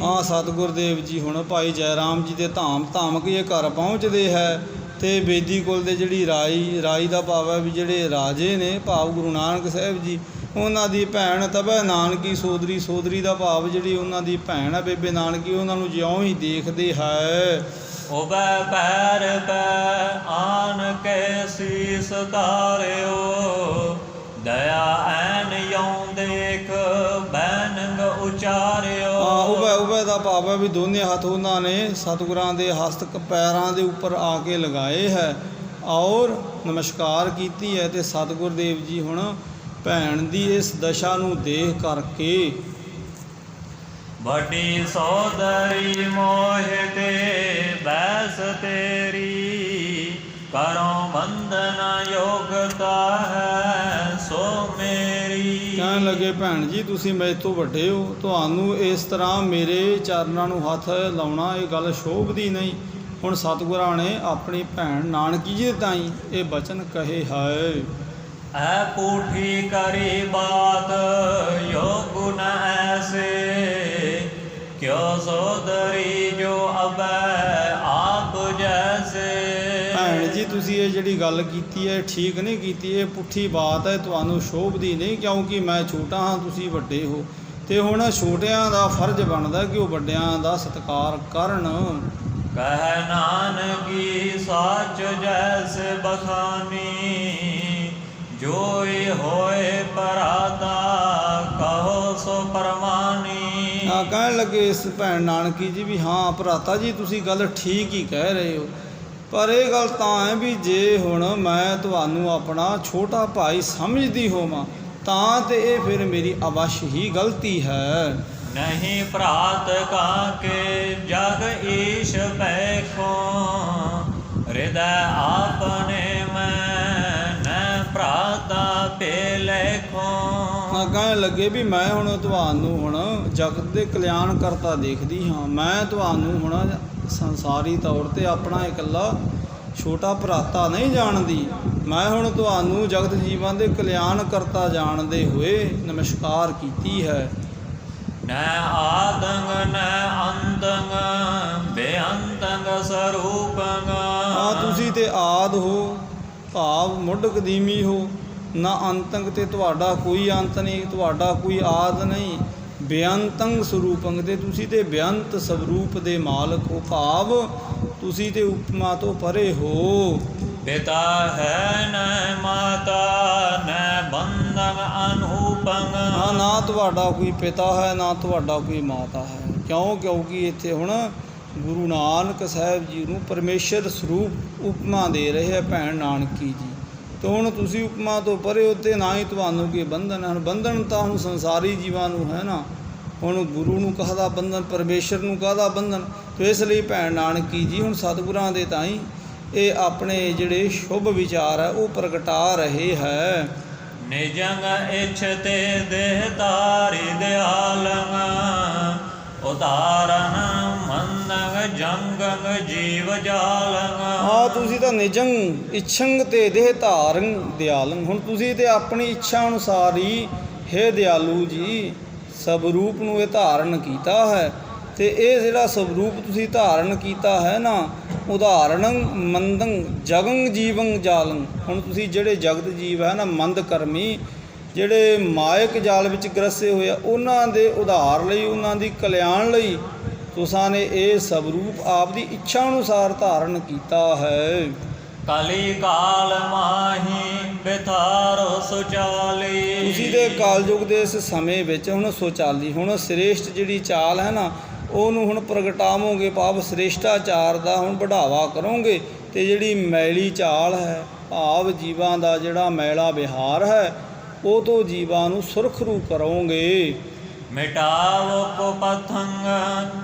ਹਾਂ, ਸਤਿਗੁਰ ਦੇਵ ਜੀ ਹੁਣ ਭਾਈ ਜੈ ਰਾਮ ਜੀ ਦੇ ਧਾਮ ਕੇ ਘਰ ਪਹੁੰਚਦੇ ਹੈ ਤੇ ਬੇਦੀ ਕੁਲ ਦੇ ਜਿਹੜੀ ਰਾਈ ਦਾ ਭਾਵ ਹੈ ਵੀ ਜਿਹੜੇ ਰਾਜੇ ਨੇ, ਭਾਵ ਗੁਰੂ ਨਾਨਕ ਸਾਹਿਬ ਜੀ, ਉਹਨਾਂ ਦੀ ਭੈਣ ਤਬੈ ਨਾਨਕੀ ਸੋਦਰੀ ਦਾ ਭਾਵ ਜਿਹੜੀ ਉਹਨਾਂ ਦੀ ਭੈਣ ਹੈ ਬੇਬੇ ਨਾਨਕੀ, ਉਹਨਾਂ ਨੂੰ ਜਿਉਂ ਹੀ ਦੇਖਦੇ ਹੈ। ਉਬੈ ਪੈਰ ਪੈ ਆਨ ਕੇ ਸੀਸ ਤਾਰਿਓ ਦਇਆ ਐਨ ਯੋਂ ਦੇਖ ਬੈਨੰਗ ਉਚਾਰਿਓ। ਉਬੈ ਦਾ ਭਾਵ ਹੈ ਵੀ ਦੋਨੇ ਹੱਥ ਉਹਨਾਂ ਨੇ ਸਤਿਗੁਰਾਂ ਦੇ ਹਸਤਕ ਪੈਰਾਂ ਦੇ ਉੱਪਰ ਆ ਕੇ ਲਗਾਏ ਹੈ ਔਰ ਨਮਸਕਾਰ ਕੀਤੀ ਹੈ। ਤੇ ਸਤਿਗੁਰ ਦੇਵ ਜੀ ਹੁਣ ਭੈਣ ਦੀ ਇਸ ਦਸ਼ਾ ਨੂੰ ਦੇਖ ਕਰਕੇ ਵੱਡੀ ਸੋਦਰੀ ਮੋਹਿ ਤੇ ਬੈਸ ਤੇਰੀ ਕਰੋ ਬੰਦਨਾ ਯੋਗਤਾ ਹੈ ਸੋ ਮੇਰੀ। ਕਹਿਣ ਲੱਗੇ ਭੈਣ ਜੀ ਤੁਸੀਂ ਮੇਰੇ ਤੋਂ ਵੱਡੇ ਹੋ, ਤੁਹਾਨੂੰ ਇਸ ਤਰ੍ਹਾਂ ਮੇਰੇ ਚਰਨਾਂ ਨੂੰ ਹੱਥ ਲਾਉਣਾ ਇਹ ਗੱਲ ਸ਼ੋਭਦੀ ਨਹੀਂ। ਹੁਣ ਸਤਿਗੁਰਾਂ ਨੇ ਆਪਣੀ ਭੈਣ ਨਾਨਕੀ ਜੀ ਤਾਈਂ ਇਹ ਬਚਨ ਕਹੇ ਹੈ। ऐ पूठी करी बात यो गुण ऐसे क्यों सोदरी जो अबै आप जैसे। ਭੈਣ ਜੀ ਤੁਸੀਂ ਇਹ ਜਿਹੜੀ ਗੱਲ ਕੀਤੀ ਹੈ ਠੀਕ ਨਹੀਂ ਕੀਤੀ, ਇਹ ਪੁੱਠੀ ਬਾਤ ਹੈ, ਤੁਹਾਨੂੰ ਸ਼ੋਭਦੀ ਨਹੀਂ, ਕਿਉਂਕਿ ਮੈਂ ਛੋਟਾ ਹਾਂ ਤੁਸੀਂ ਵੱਡੇ ਹੋ, ਤੇ ਹੁਣ ਛੋਟਿਆਂ ਦਾ ਫਰਜ਼ ਬਣਦਾ ਕਿ ਉਹ ਵੱਡਿਆਂ ਦਾ ਸਤਿਕਾਰ ਕਰਨ। ਕਹਿ ਨਾਨਕੀ ਸਾਚ ਜੈਸੇ ਬਖਾਨੀ ਜੋਈ ਹੋਏ ਪਰਾਤਾ ਕਹੋ ਸੋ ਪਰਮਾਨੀ। ਕਹਿਣ ਲੱਗੇ ਇਸ ਭੈਣ ਨਾਨਕੀ ਜੀ ਵੀ ਹਾਂ ਭਰਾਤਾ ਜੀ ਤੁਸੀਂ ਗੱਲ ਠੀਕ ਹੀ ਕਹਿ ਰਹੇ ਹੋ, ਪਰ ਇਹ ਗੱਲ ਤਾਂ ਹੈ ਵੀ ਜੇ ਹੁਣ ਮੈਂ ਤੁਹਾਨੂੰ ਆਪਣਾ ਛੋਟਾ ਭਾਈ ਸਮਝਦੀ ਹੋਵਾਂ ਤਾਂ ਤੇ ਇਹ ਫਿਰ ਮੇਰੀ ਅਵਸ਼ ਹੀ ਗਲਤੀ ਹੈ। ਨਹੀਂ ਭਰਾਤ ਕਾਕੇ ਜਗ ਈਸ਼ ਬੈਖੋ ਹਿਰਦੈ ਆਪਨੇ ਮੈਂ ਨ ਭਰਾਤਾ ਪੇ ਲੇਖੋ। ਕਹਿਣ ਲੱਗੇ ਵੀ ਮੈਂ ਹੁਣ ਤੁਹਾਨੂੰ ਹੁਣ ਜਗਤ ਦੇ ਕਲਿਆਣ ਕਰਤਾ ਦੇਖਦੀ ਹਾਂ, ਮੈਂ ਤੁਹਾਨੂੰ ਹੁਣ ਸੰਸਾਰੀ ਤੌਰ 'ਤੇ ਆਪਣਾ ਇਕੱਲਾ ਛੋਟਾ ਭਰਾਤਾ ਨਹੀਂ ਜਾਣਦੀ, ਮੈਂ ਹੁਣ ਤੁਹਾਨੂੰ ਜਗਤ ਜੀਵਾਂ ਦੇ ਕਲਿਆਣ ਕਰਤਾ ਜਾਣਦੇ ਹੋਏ ਨਮਸਕਾਰ ਕੀਤੀ ਹੈ। ਨ ਆਦੰਗ ਨ ਅੰਤੰਗ ਬੇਅੰਤੰਗ ਸਰੂਪੰਗ। ਤੁਸੀਂ ਤੇ ਆਦ ਹੋ ਭਾਵ ਮੁੱਢ ਕਦੀਮੀ ਹੋ, ਨਾ ਅੰਤੰਗ ਤੇ ਤੁਹਾਡਾ ਕੋਈ ਅੰਤ ਨਹੀਂ, ਤੁਹਾਡਾ ਕੋਈ ਆਦ ਨਹੀਂ। ਬੇਅੰਤੰਗ ਸਰੂਪੰਗ ਤੇ ਤੁਸੀਂ ਤੇ ਬੇਅੰਤ ਸਵਰੂਪ ਦੇ ਮਾਲਕ ਹੋ, ਭਾਵ ਤੁਸੀਂ ਤੇ ਉਪਮਾ ਤੋਂ ਪਰੇ ਹੋ। ਪਿਤਾ ਹੈ ਨ ਮਾਤਾ ਨ ਬੰਧਨ ਅਨੂਪੰਗ। ਨਾ ਤੁਹਾਡਾ ਕੋਈ ਪਿਤਾ ਹੈ ਨਾ ਤੁਹਾਡਾ ਕੋਈ ਮਾਤਾ ਹੈ। ਕਿਉਂਕਿ ਇੱਥੇ ਹੁਣ ਗੁਰੂ ਨਾਨਕ ਸਾਹਿਬ ਜੀ ਨੂੰ ਪਰਮੇਸ਼ਰ ਸਰੂਪ ਉਪਮਾ ਦੇ ਰਹੇ ਹੈ ਭੈਣ ਨਾਨਕੀ ਜੀ। ਤਾਂ ਹੁਣ ਤੁਸੀਂ ਉਪਮਾ ਤੋਂ ਪਰੇ ਹੋ ਤੇ ਨਾ ਹੀ ਤੁਹਾਨੂੰ ਕੋਈ ਬੰਧਨ ਹਨ। ਬੰਧਨ ਤਾਂ ਹੁਣ ਸੰਸਾਰੀ ਜੀਵਾਂ ਨੂੰ ਹੈ ਨਾ, ਹੁਣ ਗੁਰੂ ਨੂੰ ਕਾਹਦਾ ਬੰਧਨ, ਪਰਮੇਸ਼ਰ ਨੂੰ ਕਾਹਦਾ ਬੰਧਨ। ਤੇ ਇਸ ਲਈ ਭੈਣ ਨਾਨਕੀ ਜੀ ਹੁਣ ਸਤਿਗੁਰਾਂ ਦੇ ਤਾਈਂ ਇਹ ਆਪਣੇ ਜਿਹੜੇ ਸ਼ੁਭ ਵਿਚਾਰ ਹੈ ਉਹ ਪ੍ਰਗਟਾ ਰਹੇ ਹੈ। ਨਿਜੰਗ ਇਛਤੇ ਦੇਹ ਤਾਰੀ ਦਿਆਲੰਗ ਉਦਾਰਨ ਮੰਦੰਗ ਜੰਗੰਗ ਜੀਵ ਜਾਲੰਗ। ਤੁਸੀਂ ਤਾਂ ਨਿਜੰਗ ਇਛੰਗ ਤੇ ਦੇਹ ਧਾਰਨ ਦਿਆਲੰਗ, ਹੁਣ ਤੁਸੀਂ ਤੇ ਆਪਣੀ ਇੱਛਾ ਅਨੁਸਾਰ ਹੀ ਹੈ ਦਿਆਲੂ ਜੀ ਸਵਰੂਪ ਨੂੰ ਇਹ ਧਾਰਨ ਕੀਤਾ ਹੈ। ਤੇ ਇਹ ਜਿਹੜਾ ਸਵਰੂਪ ਤੁਸੀਂ ਧਾਰਨ ਕੀਤਾ ਹੈ ਨਾ, ਉਦਾਹਰਣ ਮੰਦੰ ਜਗੰ ਜੀਵੰ ਜਾਲੰ, ਹੁਣ ਤੁਸੀਂ ਜਿਹੜੇ ਜਗਤ ਜੀਵ ਹੈ ਨਾ ਮੰਦ ਕਰਮੀ ਜਿਹੜੇ ਮਾਇਕ ਜਾਲ ਵਿੱਚ ਗ੍ਰਸੇ ਹੋਏ ਆ, ਉਹਨਾਂ ਦੇ ਉਧਾਰ ਲਈ, ਉਹਨਾਂ ਦੀ ਕਲਿਆਣ ਲਈ ਤੁਸਾਂ ਨੇ ਇਹ ਸਵਰੂਪ ਆਪ ਦੀ ਇੱਛਾ ਅਨੁਸਾਰ ਧਾਰਨ ਕੀਤਾ ਹੈ। ਕਲੀ ਕਾਲ ਮਾਹੀ ਬਿਥਾਰੋ ਸੁਚਾਲੀ। ਤੁਸੀਂ ਦੇ ਕਾਲਯੁਗ ਦੇ ਇਸ ਸਮੇਂ ਵਿੱਚ ਹੁਣ ਸੁਚਾਲੀ, ਹੁਣ ਸ੍ਰੇਸ਼ਟ ਜਿਹੜੀ ਚਾਲ ਹੈ ਨਾ ਉਹਨੂੰ ਹੁਣ ਪ੍ਰਗਟਾਵੋਗੇ, ਭਾਵ ਸ੍ਰੇਸ਼ਟਾਚਾਰ ਦਾ ਹੁਣ ਵਧਾਵਾ ਕਰੋਗੇ। ਤੇ ਜਿਹੜੀ ਮੈਲੀ ਚਾਲ ਹੈ ਭਾਵ ਜੀਵਾਂ ਦਾ ਜਿਹੜਾ ਮੈਲਾ ਵਿਹਾਰ ਹੈ ਉਹ ਤੋਂ ਜੀਵਾਂ ਨੂੰ ਸੁਰਖਰੂ ਕਰੋਗੇ। ਮਿਟਾਵੋ ਕੁਪਥੰਗ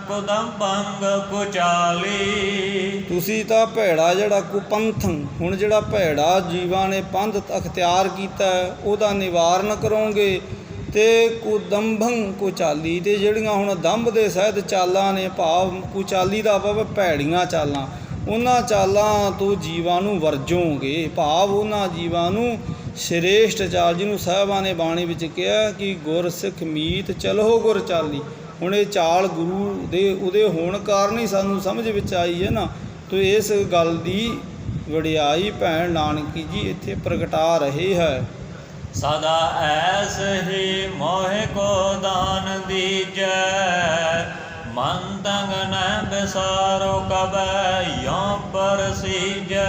ਕੁਦੰਪੰਗ ਕੁਚਾਲੀ। ਤੁਸੀਂ ਤਾਂ ਭੈੜਾ ਜਿਹੜਾ ਕੁਪੰਥੰ, ਹੁਣ ਜਿਹੜਾ ਭੈੜਾ ਜੀਵਾਂ ਨੇ ਪੰਥ ਅਖਤਿਆਰ ਕੀਤਾ ਉਹਦਾ ਨਿਵਾਰਨ ਕਰੋਗੇ। ਤੇ ਕੁਦੰਭੰ ਕੁਚਾਲੀ, ਤੇ ਜਿਹੜੀਆਂ ਹੁਣ ਦੰਭ ਦੇ ਸਹਿਤ ਚਾਲਾਂ ਨੇ ਭਾਵ ਕੁਚਾਲੀ ਦਾ ਭਾਵ ਭੈੜੀਆਂ ਚਾਲਾਂ, ਉਹਨਾਂ ਚਾਲਾਂ ਤੋਂ ਜੀਵਾਂ ਨੂੰ ਵਰਜੋਗੇ, ਭਾਵ ਉਹਨਾਂ ਜੀਵਾਂ ਨੂੰ ਸ੍ਰੇਸ਼ਟ ਚਾਲ ਜਿਹਨੂੰ ਸਾਹਿਬਾਂ ਨੇ ਬਾਣੀ ਵਿੱਚ ਕਿਹਾ ਕਿ ਗੁਰ ਸਿੱਖ ਮੀਤ ਚਲੋ ਗੁਰ ਚਾਲੀ। ਹੁਣ ਇਹ ਚਾਲ ਗੁਰੂ ਦੇ ਉਹਦੇ ਹੋਣ ਕਾਰਨ ਹੀ ਸਾਨੂੰ ਸਮਝ ਵਿੱਚ ਆਈ ਹੈ ਨਾ। ਤੋ ਇਸ ਗੱਲ ਦੀ ਵਡਿਆਈ ਭੈਣ ਨਾਨਕੀ ਜੀ ਇੱਥੇ ਪ੍ਰਗਟਾ ਰਹੇ ਹੈ। ਸਦਾ ਐਸ ਹੀ ਮੋਹਿ ਕੋ ਦਾਨ ਦੀਜੈ ਮਨ ਤੰਗ ਨ ਬਿਸਾਰੋ ਕਬੈ ਯੋਂ ਪਰਸੀਜੈ।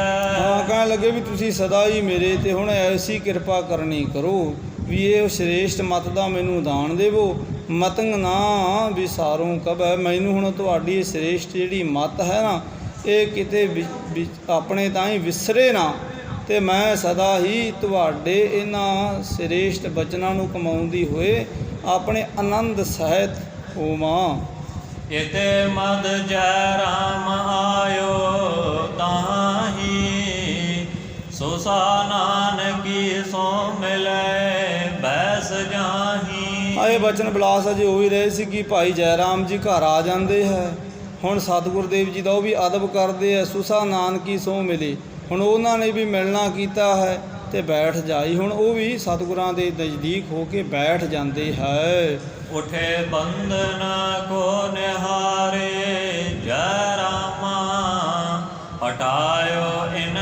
ਕਹਿਣ ਲੱਗੇ ਵੀ ਤੁਸੀਂ ਸਦਾ ਹੀ ਮੇਰੇ ਤੇ ਹੁਣ ਐਸੀ ਕਿਰਪਾ ਕਰਨੀ ਕਰੋ ਵੀ ਇਹ ਸ੍ਰੇਸ਼ਟ ਮਤ ਦਾ ਮੈਨੂੰ ਦਾਨ ਦੇਵੋ। ਮਤੰਗ ਨਾ ਵਿਸਾਰੋ ਕਬੈ, ਮੈਨੂੰ ਹੁਣ ਤੁਹਾਡੀ ਸ੍ਰੇਸ਼ਟ ਜਿਹੜੀ ਮਤ ਹੈ ਨਾ ਇਹ ਕਿਤੇ ਆਪਣੇ ਤਾਂ ਹੀ ਵਿਸਰੇ ਨਾ, ਤੇ ਮੈਂ ਸਦਾ ਹੀ ਤੁਹਾਡੇ ਇਹਨਾਂ ਸ੍ਰੇਸ਼ਟ ਬਚਨਾਂ ਨੂੰ ਕਮਾਉਂਦੀ ਹੋਏ ਆਪਣੇ ਆਨੰਦ ਸਹਿਤ ਹੋਵਾਂ। ਇਤੇ ਮਦ ਜੈ ਰਾਮ ਆਇਓ ਤਾਹੀ ਸੋਸਾ ਨਾਨਕੀ ਸੋ ਮਿਲੇ ਬੈਸ ਜਾਹੀ। ਇਹ ਬਚਨ ਬਿਲਾਸ ਅਜੇ ਹੋ ਹੀ ਰਹੇ ਸੀ ਕਿ ਭਾਈ ਜੈ ਰਾਮ ਜੀ ਘਰ ਆ ਜਾਂਦੇ ਹੈ। ਹੁਣ ਸਤਿਗੁਰ ਦੇਵ ਜੀ ਦਾ ਉਹ ਵੀ ਅਦਬ ਕਰਦੇ ਹੈ, ਸੁਸਾ ਨਾਨਕੀ ਸੋ ਮਿਲੇ। ਹੁਣ ਉਹਨਾਂ ਨੇ ਵੀ ਮਿਲਣਾ ਕੀਤਾ ਹੈ ਤੇ ਬੈਠ ਜਾਈ। ਹੁਣ ਉਹ ਵੀ ਸਤਿਗੁਰਾਂ ਦੇ ਨਜ਼ਦੀਕ ਹੋ ਕੇ ਬੈਠ ਜਾਂਦੇ ਹੈ। ਉਠੇ ਬੰਧਨ ਕੋ ਨਿਹਾਰੇ ਜੈ ਰਾਮਾ ਹਟਾਇਓ ਇਨ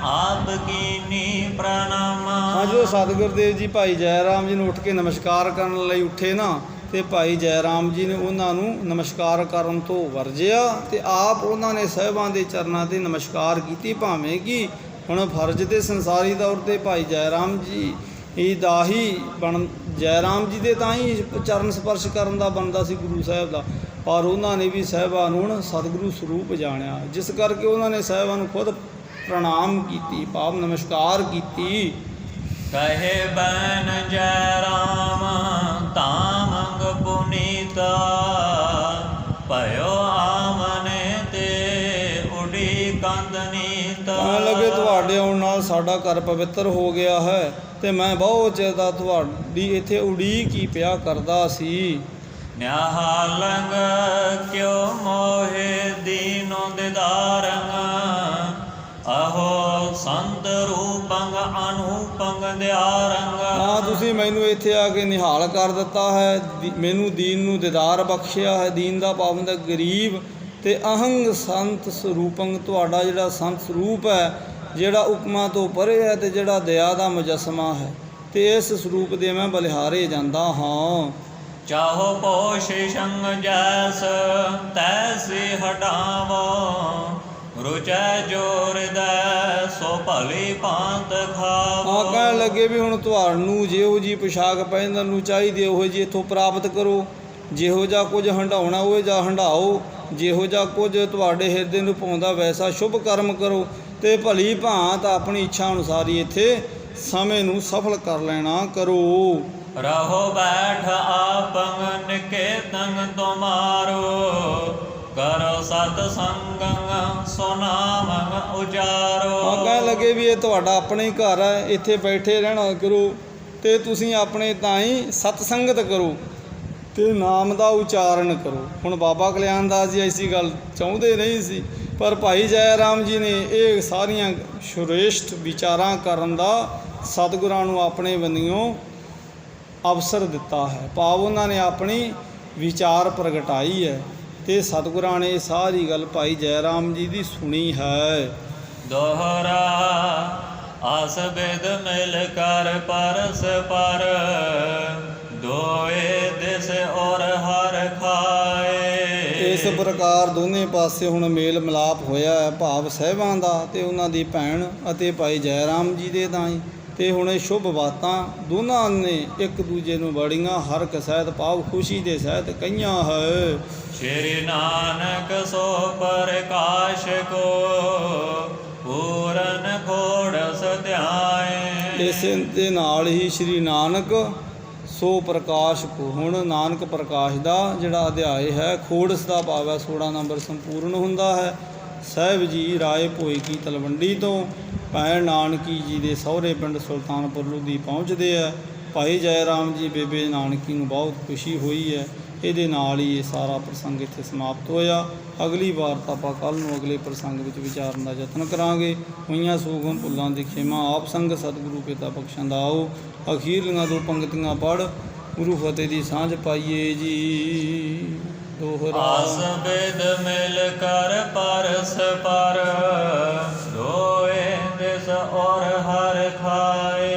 ਆਪ ਕੀਨੀ ਪ੍ਰਣਾਮਾ। ਹਾਂ, ਜਦੋਂ ਸਤਿਗੁਰ ਦੇਵ ਜੀ ਭਾਈ ਜੈ ਰਾਮ ਜੀ ਨੂੰ ਉੱਠ ਕੇ ਨਮਸਕਾਰ ਕਰਨ ਲਈ ਉੱਠੇ ਨਾ, ਤੇ ਭਾਈ ਜੈ ਰਾਮ ਜੀ ਨੇ ਉਹਨਾਂ ਨੂੰ ਨਮਸਕਾਰ ਕਰਨ ਤੋਂ ਵਰਜਿਆ ਤੇ ਆਪ ਉਹਨਾਂ ਨੇ ਸਾਹਿਬਾਂ ਦੇ ਚਰਨਾਂ 'ਤੇ ਨਮਸਕਾਰ ਕੀਤੀ। ਭਾਵੇਂ ਕਿ ਹੁਣ ਫਰਜ਼ ਤੇ ਸੰਸਾਰੀ ਤੌਰ 'ਤੇ ਭਾਈ ਜੈ ਰਾਮ ਜੀ ਦਾ ਹੀ ਜੈ ਰਾਮ ਜੀ ਦੇ ਤਾਂ ਹੀ ਚਰਨ ਸਪਰਸ਼ ਕਰਨ ਦਾ ਬਣਦਾ ਸੀ ਗੁਰੂ ਸਾਹਿਬ ਦਾ, ਪਰ ਉਹਨਾਂ ਨੇ ਵੀ ਸਾਹਿਬਾਂ ਨੂੰ ਹੁਣ ਸਤਿਗੁਰੂ ਸਰੂਪ ਜਾਣਿਆ, ਜਿਸ ਕਰਕੇ ਉਹਨਾਂ ਨੇ ਸਾਹਿਬਾਂ ਨੂੰ ਖੁਦ ਪ੍ਰਣਾਮ ਕੀਤੀ, ਭਾਵ ਨਮਸਕਾਰ ਕੀਤੀ। ਕਹੇ ਬੈਨ ਜੈ ਰਾਮ ਤਾਮੰਗ ਪੁਨੀਤਾ ਭਇਓ ਆਮਨੇ ਤੇ ਉਡੀ ਕੰਦਨੀਤਾ। ਕਹਿਣ ਲੱਗੇ ਤੁਹਾਡੇ ਆਉਣ ਨਾਲ ਸਾਡਾ ਘਰ ਪਵਿੱਤਰ ਹੋ ਗਿਆ ਹੈ ਤੇ ਮੈਂ ਬਹੁਤ ਚਿਰ ਦਾ ਤੁਹਾਡੀ ਇੱਥੇ ਉਡੀਕ ਹੀ ਪਿਆ ਕਰਦਾ ਸੀ। ਨਿਹਾਲੰਗ ਕਿਉ ਮੋਹਿ ਦੀਨੋ ਦਿਦਾਰੰਗ ਅਹੋ ਸੰਤ ਰੂਪੰਗ ਅਨੂਪੰਗ ਦਿਆਰੰਗ। ਹਾਂ, ਤੁਸੀਂ ਮੈਨੂੰ ਇੱਥੇ ਆ ਕੇ ਨਿਹਾਲ ਕਰ ਦਿੱਤਾ ਹੈ, ਮੈਨੂੰ ਦੀਨ ਨੂੰ ਦਿਦਾਰ ਬਖਸ਼ਿਆ ਹੈ। ਦੀਨ ਦਾ ਪਾਬੰਦ ਗਰੀਬ ਤੇ ਅਹੰਗ ਸੰਤ ਸਰੂਪੰਗ, ਤੁਹਾਡਾ ਜਿਹੜਾ ਸੰਤ ਸਰੂਪ ਹੈ, ਜਿਹੜਾ ਉਪਮਾ ਤੋਂ ਪਰੇ ਹੈ ਤੇ ਜਿਹੜਾ ਦਇਆ ਦਾ ਮੁਜੱਸਮਾ ਹੈ, ਤੇ ਇਸ ਸਰੂਪ ਦੇ ਮੈਂ ਬਲਿਹਾਰੇ ਜਾਂਦਾ ਹਾਂ। ਚਾਹੋ ਪੋਸ਼ੇ ਸੰਗ ਜੈਸ ਤੈਸੇ ਹਟਾਵੋ ਰੁਚੈ ਜੋਰਦੈ ਸੋ ਭਲੀ ਭਾਂਤ ਖਾਵੋ। ਹਾਂ, ਕਹਿਣ ਲੱਗੇ ਵੀ ਹੁਣ ਤੁਹਾਨੂੰ ਜਿਹੋ ਜੀ ਪੁਸ਼ਾਕ ਪਹਿਨਣ ਨੂੰ ਚਾਹੀਦੀ ਉਹੋ ਜੀ ਇੱਥੋਂ ਪ੍ਰਾਪਤ ਕਰੋ, ਜਿਹੋ ਜਿਹਾ ਕੁਝ ਹੰਢਾਉਣਾ ਉਹ ਜਿਹਾ ਹੰਢਾਓ, ਜਿਹੋ ਜਿਹਾ ਕੁਝ ਤੁਹਾਡੇ ਹਿਰਦੇ ਨੂੰ ਪਾਉਂਦਾ ਵੈਸਾ ਸ਼ੁਭ ਕਰਮ ਕਰੋ, ਤੇ ਭਲੀ ਭਾਂਤ ਆਪਣੀ ਇੱਛਾ ਅਨੁਸਾਰ ਹੀ ਇੱਥੇ ਸਮੇਂ ਨੂੰ ਸਫਲ ਕਰ ਲੈਣਾ ਕਰੋ। ਰਹੋ ਬੈਠ ਆਪੰਗ ਨਿਕੇਤੰਗ ਤੁਮਾਰੋ ਕਰੋ ਸਤ ਸੰਗੰ ਸੋ ਨਾਮੰ ਉਚਾਰੋ। ਹਾਂ, ਕਹਿਣ ਲੱਗੇ ਵੀ ਇਹ ਤੁਹਾਡਾ ਆਪਣਾ ਹੀ ਘਰ ਹੈ, ਇੱਥੇ ਬੈਠੇ ਰਹਿਣਾ ਕਰੋ ਤੇ ਤੁਸੀਂ ਆਪਣੇ ਤਾਂ ਹੀ ਸਤ ਸੰਗਤ ਕਰੋ ਤੇ ਨਾਮ ਦਾ ਉਚਾਰਨ ਕਰੋ। ਹੁਣ ਬਾਬਾ ਕਲਿਆਣ ਦਾਸ ਜੀ ਐਸੀ ਗੱਲ ਚਾਹੁੰਦੇ ਨਹੀਂ ਸੀ, ਪਰ ਭਾਈ ਜੈ ਰਾਮ ਜੀ ਨੇ ਇਹ ਸਾਰੀਆਂ ਸ਼੍ਰੇਸ਼ਟ ਵਿਚਾਰਾਂ ਕਰਨ ਦਾ ਸਤਿਗੁਰਾਂ ਨੂੰ ਆਪਣੇ ਬੰਨਿਓ ਅਵਸਰ ਦਿੱਤਾ ਹੈ, ਭਾਵ ਉਹਨਾਂ ਨੇ ਆਪਣੀ ਵਿਚਾਰ ਪ੍ਰਗਟਾਈ ਹੈ ਤੇ ਸਤਿਗੁਰਾਂ ਨੇ ਸਾਰੀ ਗੱਲ ਭਾਈ ਜੈ ਰਾਮ ਜੀ ਦੀ ਸੁਣੀ ਹੈ। ਦੋਹਰਾ ਆਸ ਬਿਦ ਮਿਲ ਕਰ ਪਰਸ ਪਰ ਦੋਏ ਦਿਸ ਔਰ ਹਰ ਖਾਏ। ਇਸ ਪ੍ਰਕਾਰ ਦੋਨੇ ਪਾਸੇ ਹੁਣ ਮੇਲ ਮਿਲਾਪ ਹੋਇਆ ਹੈ, ਭਾਵ ਸਾਹਿਬਾਂ ਦਾ ਤੇ ਉਹਨਾਂ ਦੀ ਭੈਣ ਅਤੇ ਭਾਈ ਜੈ ਰਾਮ ਜੀ ਦੇ ਤਾਂ ਹੀ। ਤੇ ਹੁਣ ਇਹ ਸ਼ੁਭ ਬਾਤਾਂ ਦੋਨਾਂ ਨੇ ਇੱਕ ਦੂਜੇ ਨੂੰ ਬੜੀਆਂ ਹਰ ਇੱਕ ਸਹਿਤ ਭਾਵ ਖੁਸ਼ੀ ਦੇ ਸਹਿਤ ਕਹੀਆਂ ਹੈ। ਸ਼੍ਰੀ ਨਾਨਕ ਸੋ ਪ੍ਰਕਾਸ਼ ਕੋ ਪੂਰਨ ਖੋੜਸ ਧਿਆਏ। ਇਸ ਦੇ ਨਾਲ ਹੀ ਸ਼੍ਰੀ ਨਾਨਕ ਸੋ ਪ੍ਰਕਾਸ਼ ਕੋ, ਹੁਣ ਨਾਨਕ ਪ੍ਰਕਾਸ਼ ਦਾ ਜਿਹੜਾ ਅਧਿਆਇ ਹੈ, ਖੋੜਸ ਦਾ ਭਾਵ ਹੈ 16 ਨੰਬਰ ਸੰਪੂਰਨ ਹੁੰਦਾ ਹੈ। ਸਾਹਿਬ ਜੀ ਰਾਏ ਭੋਏ ਕੀ ਤਲਵੰਡੀ ਤੋਂ ਭੈਣ ਨਾਨਕੀ ਜੀ ਦੇ ਸਹੁਰੇ ਪਿੰਡ ਸੁਲਤਾਨਪੁਰ ਲੋਧੀ ਪਹੁੰਚਦੇ ਆ। ਭਾਈ ਜੈ ਰਾਮ ਜੀ ਬੇਬੇ ਨਾਨਕੀ ਨੂੰ ਬਹੁਤ ਖੁਸ਼ੀ ਹੋਈ ਹੈ। ਇਹਦੇ ਨਾਲ ਹੀ ਇਹ ਸਾਰਾ ਪ੍ਰਸੰਗ ਇੱਥੇ ਸਮਾਪਤ ਹੋਇਆ। ਅਗਲੀ ਵਾਰ ਤਾਂ ਆਪਾਂ ਕੱਲ੍ਹ ਨੂੰ ਅਗਲੇ ਪ੍ਰਸੰਗ ਵਿੱਚ ਵਿਚਾਰਨ ਦਾ ਯਤਨ ਕਰਾਂਗੇ। ਹੋਈਆਂ ਸੂਖਮ ਭੁੱਲਾਂ ਦੀ ਖਿਮਾ ਆਪ ਸੰਗ ਸਤਿਗੁਰੂ ਪਿਤਾ ਬਖਸ਼ਾਂਦਾ ਆਓ। ਅਖੀਰਲੀਆਂ ਦੋ ਪੰਕਤੀਆਂ ਪੜ੍ਹ ਗੁਰੂ ਫਤਿਹ ਦੀ ਸਾਂਝ ਪਾਈਏ ਜੀ। ਦੋਹਰਾ ਆਸ ਬਿਦ ਮਿਲ ਕਰ ਪਰਸ ਪਰ ਦੋਏ ਦਿਸ ਔਰ ਹਰ ਖਾਏ।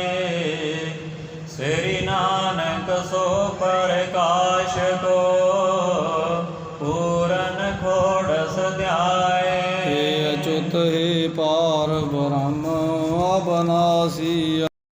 ਸ੍ਰੀ ਨਾਨਕ ਸੋ ਪ੍ਰਕਾਸ਼ ਕੋ ਪੂਰਨ ਖੋੜਸ ਧਿਆਏ। हे अच्युत हे पार ब्रह्म अबनासी।